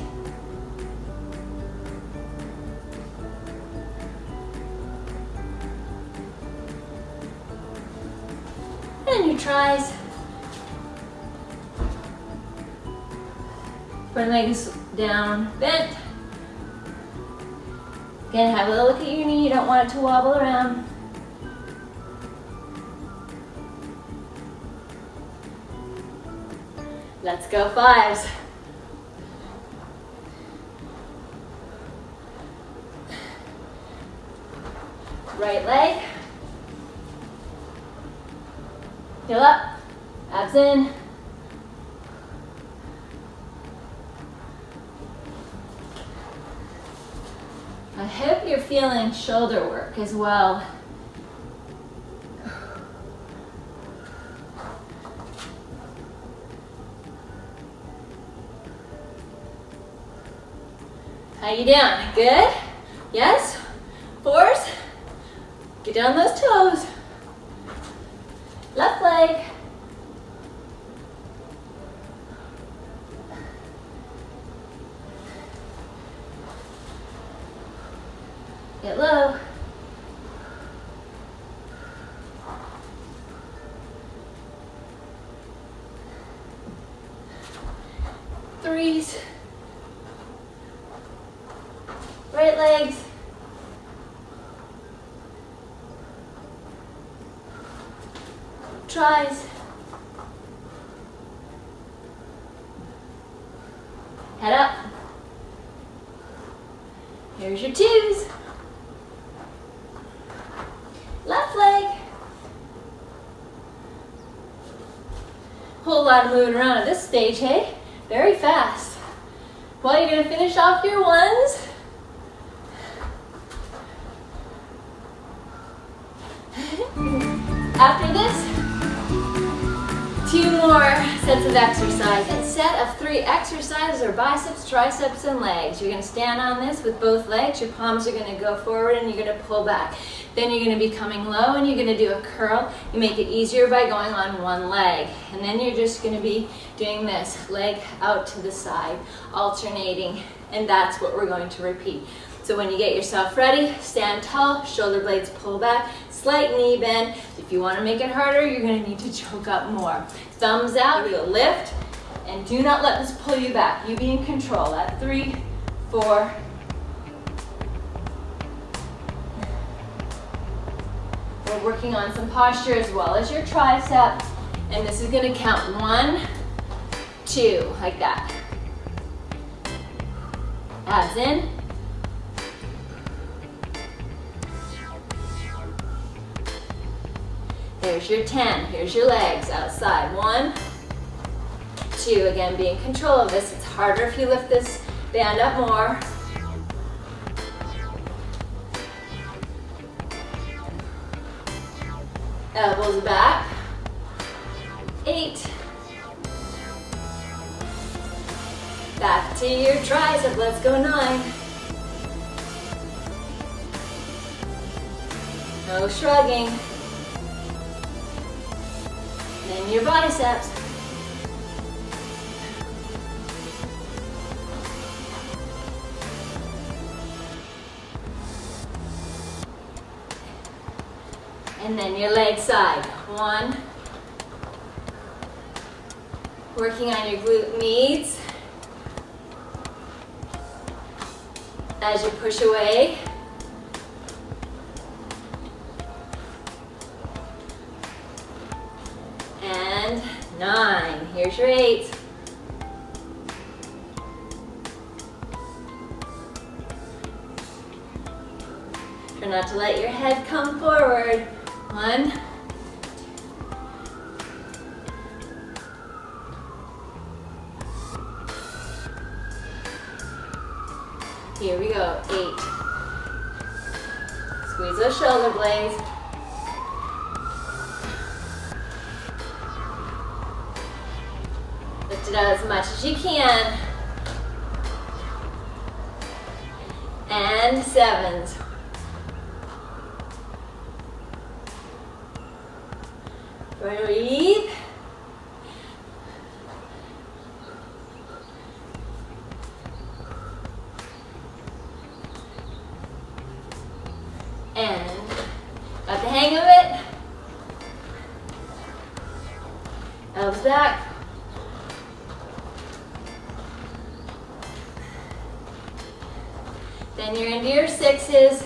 And your tries. Front leg is down, bent. Again, have a little look at your knee. You don't want it to wobble around. Let's go fives. Right leg. Heel up, abs in. I hope you're feeling shoulder work as well. How you doing? Good? Yes? Fours? Get down those toes. Left leg. Get low. Threes. Right legs. Tries. Head up. Here's your twos. Left leg. Whole lot of moving around at this stage, hey? Very fast. Well, you're gonna finish off your ones. After this, 2 more sets of exercise. A set of 3 exercises are biceps, triceps, and legs. You're gonna stand on this with both legs. Your palms are gonna go forward and you're gonna pull back. Then you're gonna be coming low and you're gonna do a curl. You make it easier by going on one leg. And then you're just gonna be doing this, leg out to the side, alternating, and that's what we're going to repeat. So when you get yourself ready, stand tall, shoulder blades pull back, slight knee bend. If you want to make it harder, you're going to need to choke up more. Thumbs out, you'll lift, and do not let this pull you back. You be in control at 3, 4. We're working on some posture as well as your tricep, and this is going to count 1, 2, like that. Abs in. There's your 10. Here's your legs outside. 1, 2. Again, be in control of this. It's harder if you lift this band up more. Elbows back. 8. Back to your tricep. Let's go 9. No shrugging. Then your biceps. And then your leg side. 1. Working on your glute meads. As you push away. And 9. Here's your 8. Try not to let your head come forward. 1. Here we go, 8. Squeeze those shoulder blades. Lift it out as much as you can. And 7s. Breathe. And got the hang of it. Elbows back. Then you're into your 6s.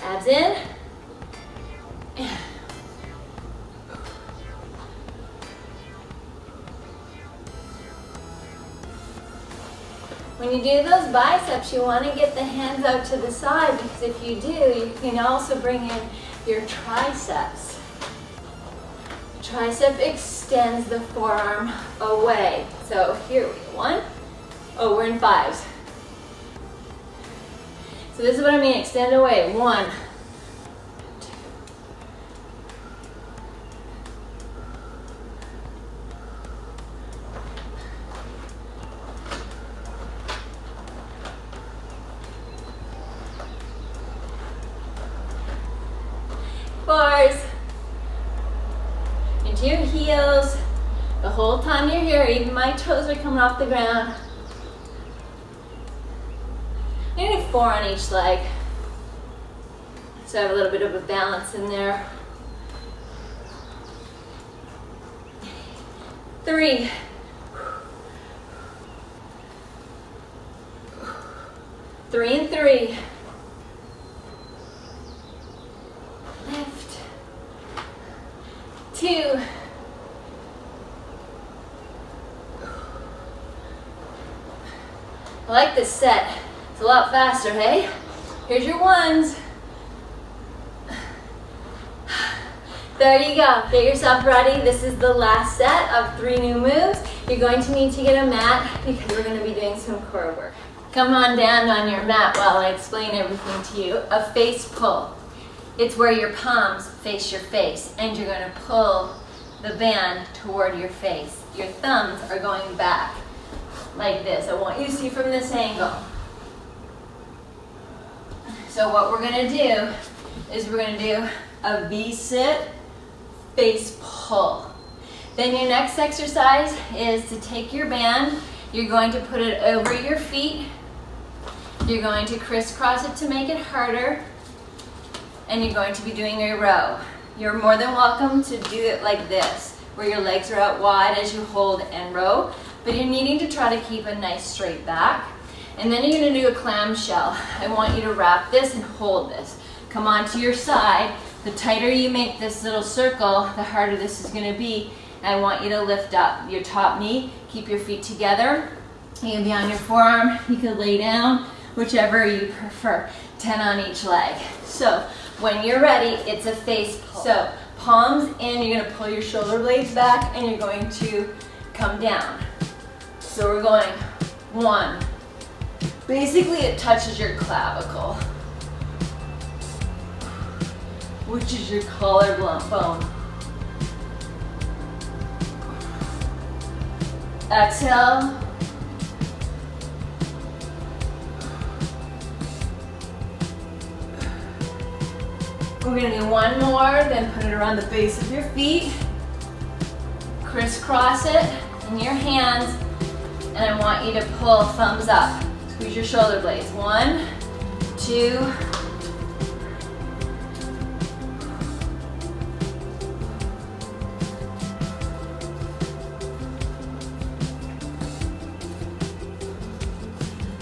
Abs in. When you do those biceps, you want to get the hands out to the side, because if you do, you can also bring in your triceps. Tricep extends the forearm away. So here we go. 1. Oh, we're in 5s. So this is what I mean, extend away. 1. 2. 4s. Into your heels. The whole time you're here, even my toes are coming off the ground. I'm gonna do 4 on each leg. So I have a little bit of a balance in there. 3. 3 and 3. Lift. 2. I like this set. It's a lot faster, hey? Here's your 1s. There you go. Get yourself ready. This is the last set of 3 new moves. You're going to need to get a mat because we're going to be doing some core work. Come on down on your mat while I explain everything to you. A face pull. It's where your palms face your face and you're going to pull the band toward your face. Your thumbs are going back like this. I want you to see from this angle. So what we're going to do is we're going to do a V-sit, face pull. Then your next exercise is to take your band, you're going to put it over your feet, you're going to crisscross it to make it harder, and you're going to be doing a row. You're more than welcome to do it like this, where your legs are out wide as you hold and row, but you're needing to try to keep a nice straight back. And then you're going to do a clamshell. I want you to wrap this and hold this. Come onto your side. The tighter you make this little circle, the harder this is going to be. And I want you to lift up your top knee. Keep your feet together. You can be on your forearm. You can lay down, whichever you prefer. 10 on each leg. So when you're ready, it's a face pull. So palms in, you're going to pull your shoulder blades back and you're going to come down. So we're going 1. Basically, it touches your clavicle, which is your collarbone. Exhale. We're going to do 1 more, then put it around the base of your feet. Crisscross it in your hands, and I want you to pull thumbs up. Squeeze your shoulder blades. 1, 2,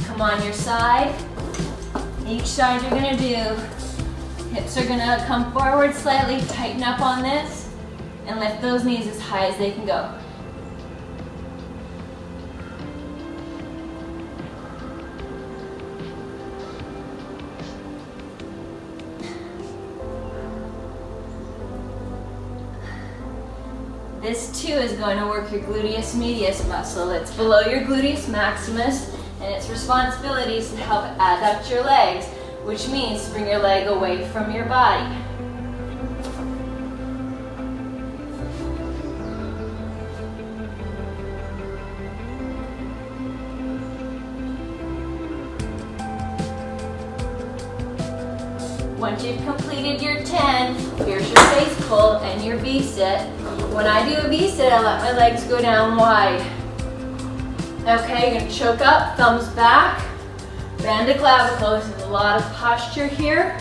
come on your side. Each side you're going to do. Hips are going to come forward slightly. Tighten up on this. and lift those knees as high as they can go. This too is going to work your gluteus medius muscle. It's below your gluteus maximus, and its responsibility is to help adduct your legs, which means to bring your leg away from your body. Once you've completed your 10, here's your face pull and your V-sit. When I do a V-sit, I let my legs go down wide. Okay, you're gonna choke up, thumbs back, bend the clavicle. There's a lot of posture here.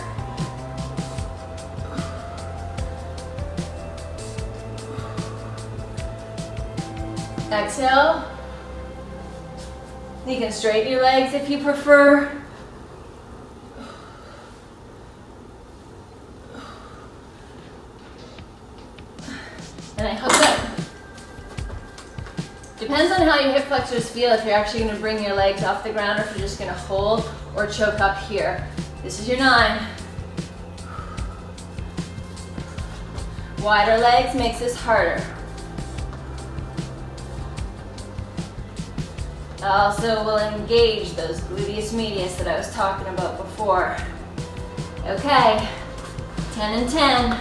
Exhale. You can straighten your legs if you prefer. And I hook up. Depends on how your hip flexors feel, if you're actually going to bring your legs off the ground or if you're just going to hold or choke up here. This is your 9. Wider legs makes this harder. Also will engage those gluteus medius that I was talking about before. Okay, 10 and 10.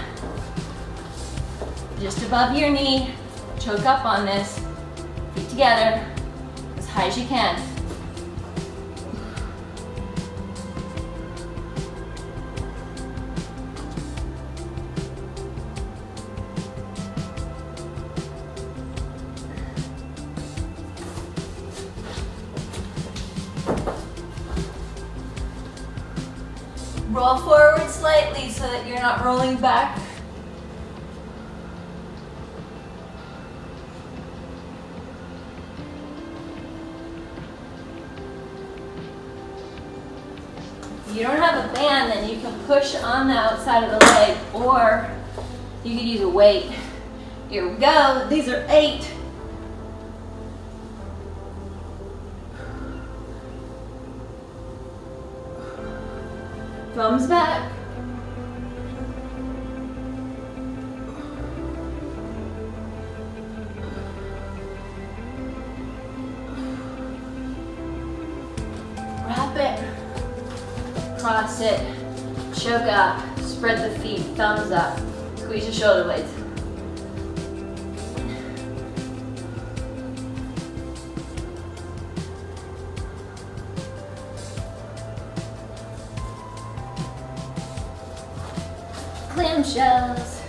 Just above your knee, choke up on this, feet together, as high as you can. Roll forward slightly so that you're not rolling back. If you don't have a band, then you can push on the outside of the leg, or you could use a weight. Here we go. These are 8. Thumbs back. Wrap it. Cross it, choke up, spread the feet, thumbs up, squeeze your shoulder blades. Clamshells.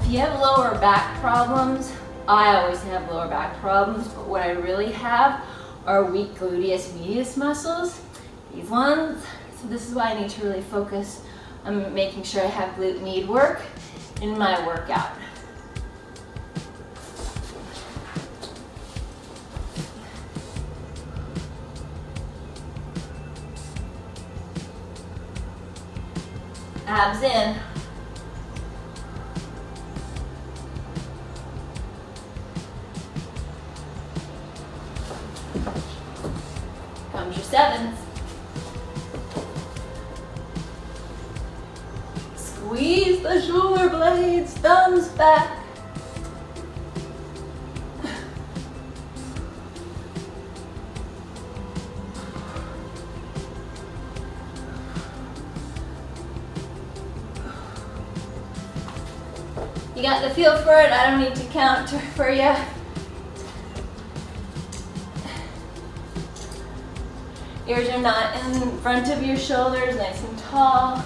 If you have lower back problems, I always have lower back problems, but what I really have are weak gluteus medius muscles. These ones. So this is why I need to really focus on making sure I have glute med work in my workout. Abs in. Comes your 7s. Squeeze the shoulder blades, thumbs back. You got the feel for it. I don't need to count for you. Ears are not in front of your shoulders, nice and tall.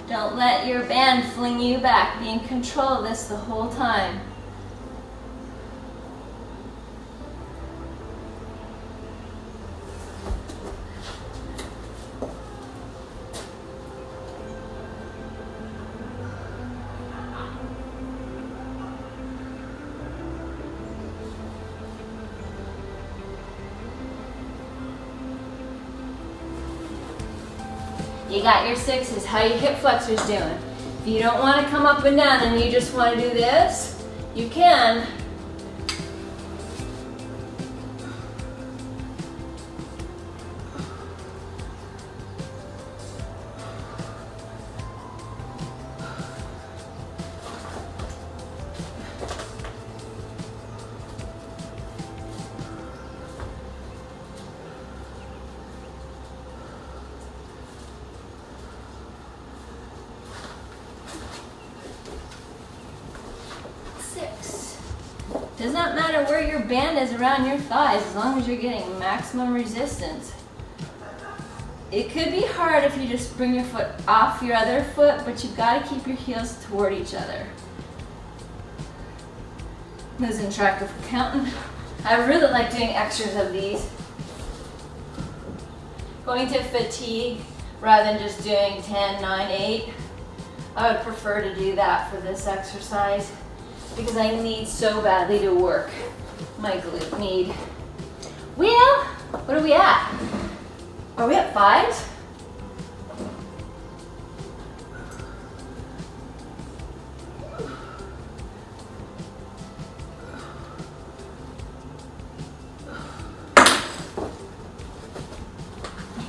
Don't let your band fling you back. Be in control of this the whole time. You got your 6s. How your hip flexors doing? If you don't want to come up and down and you just want to do this, you can. Does not matter where your band is around your thighs as long as you're getting maximum resistance. It could be hard if you just bring your foot off your other foot, but you've got to keep your heels toward each other. Losing track of counting. I really like doing extras of these. Going to fatigue rather than just doing 10, 9, 8. I would prefer to do that for this exercise, because I need so badly to work my glute med. Well, what are we at? Are we at 5s?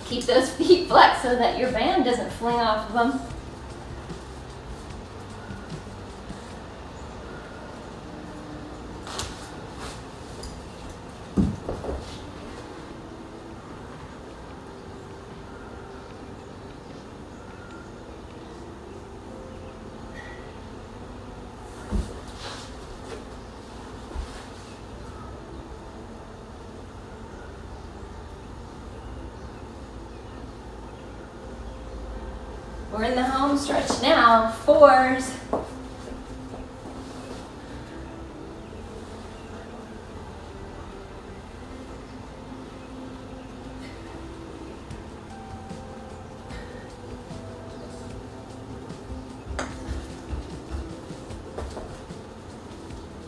Keep those feet flexed so that your band doesn't fling off of them. We're in the home stretch now, 4s.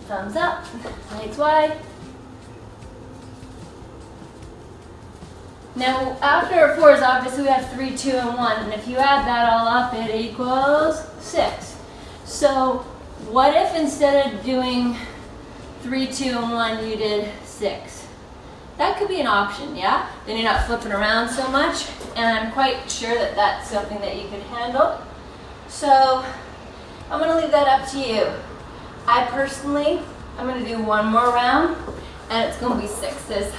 Thumbs up, legs wide. Now, after 4s, obviously we have 3, 2, and 1, and if you add that all up, it equals 6. So, what if instead of doing 3, 2, and 1, you did 6? That could be an option, yeah? Then you're not flipping around so much, and I'm quite sure that that's something that you could handle. So, I'm going to leave that up to you. I personally, I'm going to do one more round, and it's going to be 6s.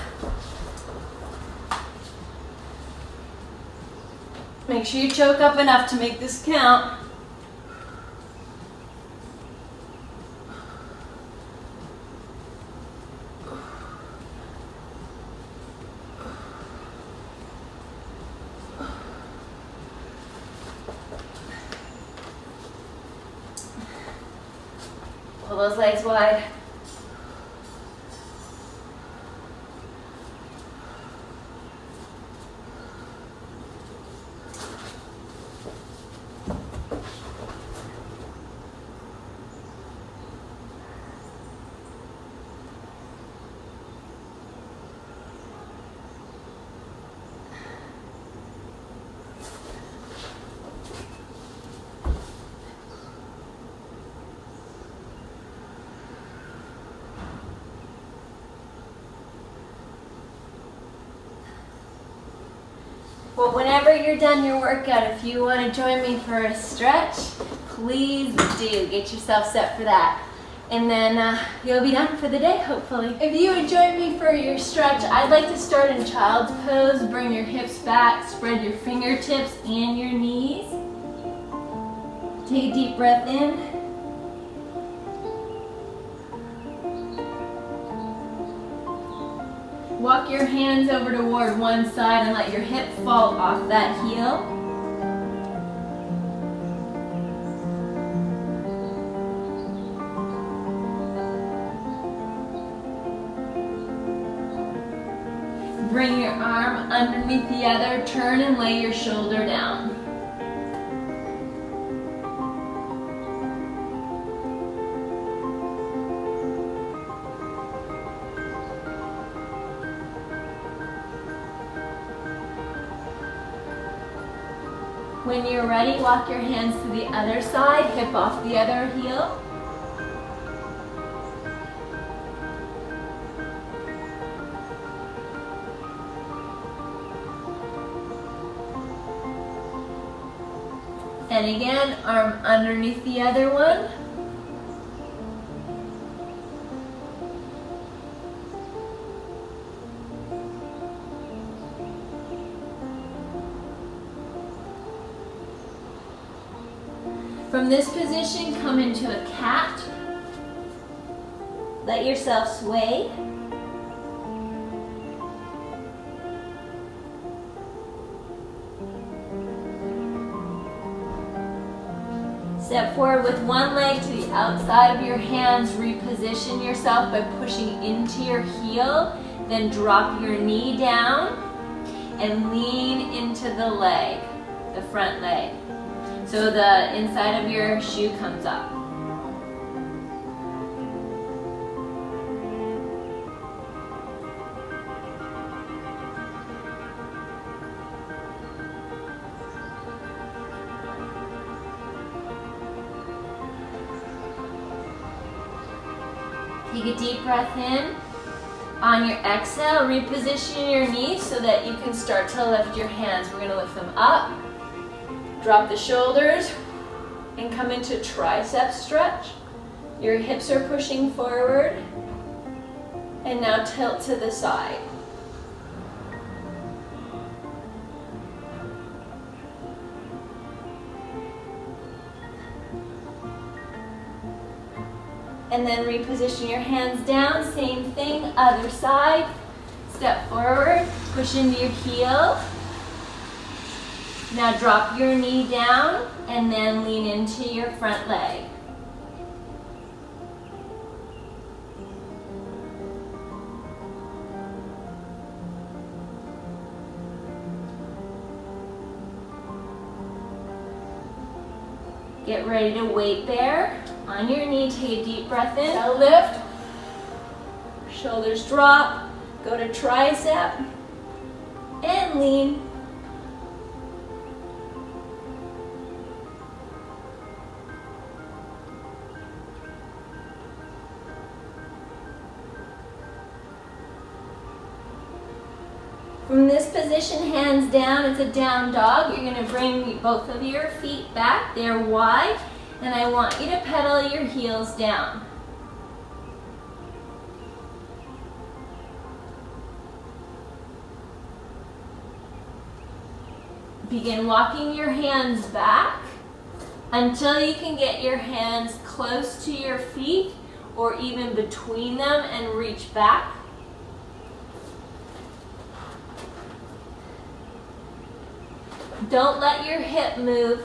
Make sure you choke up enough to make this count. Pull those legs wide. Well, whenever you're done your workout, if you want to join me for a stretch, please do. Get yourself set for that. And then you'll be done for the day, hopefully. If you would join me for your stretch, I'd like to start in child's pose. Bring your hips back, spread your fingertips and your knees. Take a deep breath in. Walk your hands over toward one side and let your hip fall off that heel. Bring your arm underneath the other, turn and lay your shoulder down. When you're ready, walk your hands to the other side, hip off the other heel. And again, arm underneath the other one. From this position, come into a cat. Let yourself sway. Step forward with one leg to the outside of your hands. Reposition yourself by pushing into your heel. Then drop your knee down and lean into the leg, the front leg. So the inside of your shoe comes up. Take a deep breath in. On your exhale, reposition your knees so that you can start to lift your hands. We're going to lift them up. Drop the shoulders and come into tricep stretch. Your hips are pushing forward. And now tilt to the side. And then reposition your hands down, same thing, other side. Step forward, push into your heel. Now drop your knee down and then lean into your front leg. Get ready to weight bear. On your knee, take a deep breath in. Now lift. Shoulders drop. Go to tricep. And lean. From this position, hands down, it's a down dog. You're going to bring both of your feet back. They're wide. And I want you to pedal your heels down. Begin walking your hands back until you can get your hands close to your feet or even between them and reach back. Don't let your hip move.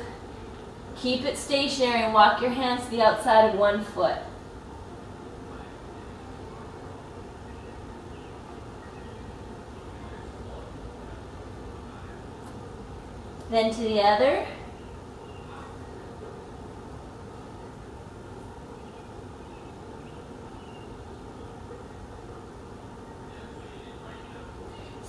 Keep it stationary and walk your hands to the outside of one foot. Then to the other.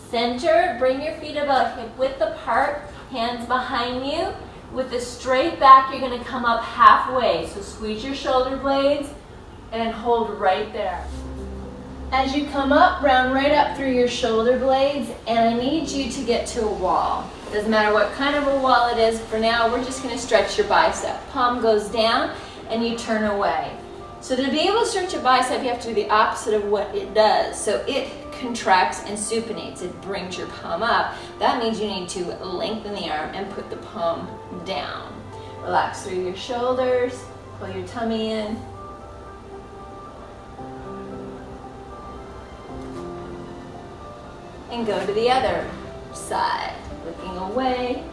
Center, bring your feet about hip width apart, hands behind you. With the straight back, you're going to come up halfway. So squeeze your shoulder blades and hold right there. As you come up, round right up through your shoulder blades, and I need you to get to a wall. Doesn't matter what kind of a wall it is. For now, we're just going to stretch your bicep. Palm goes down and you turn away. So to be able to stretch your bicep, you have to do the opposite of what it does. So it contracts and supinates. It brings your palm up. That means you need to lengthen the arm and put the palm down. Relax through your shoulders. Pull your tummy in. And go to the other side. Looking away.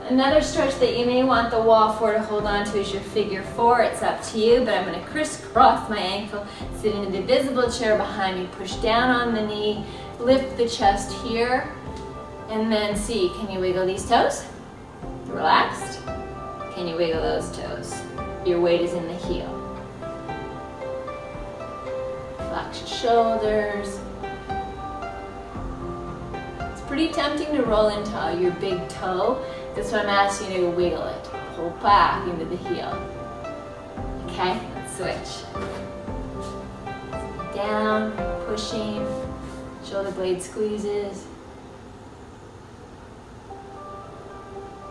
Another stretch that you may want the wall for to hold on to is your figure four. It's up to you, but I'm going to crisscross my ankle, sit in the invisible chair behind me, push down on the knee, lift the chest here, and then see, can you wiggle these toes? Relaxed? Can you wiggle those toes? Your weight is in the heel. Relax your shoulders. It's pretty tempting to roll into your big toe. That's why I'm asking you to wiggle it. Pull back into the heel. Okay, let's switch. Down, pushing, shoulder blade squeezes.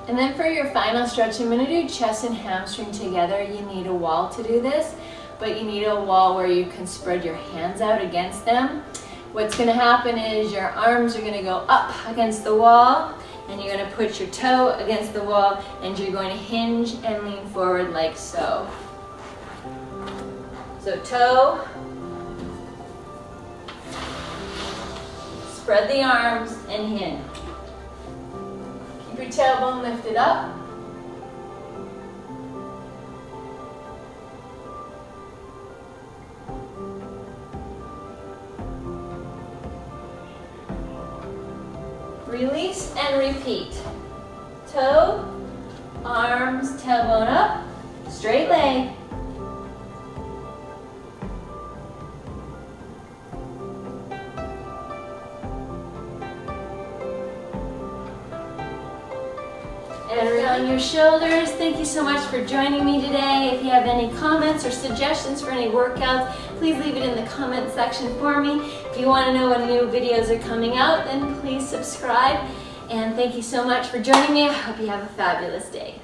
And then for your final stretch, I'm going to do chest and hamstring together. You need a wall to do this, but you need a wall where you can spread your hands out against them. What's going to happen is your arms are going to go up against the wall, and you're going to put your toe against the wall, and you're going to hinge and lean forward like so. So toe, spread the arms and hinge. Keep your tailbone lifted up. Release and repeat. Toe, arms, tailbone up, straight leg. And around your shoulders. Thank you so much for joining me today. If you have any comments or suggestions for any workouts, please leave it in the comment section for me. If you want to know when new videos are coming out, then please subscribe. And thank you so much for joining me. I hope you have a fabulous day.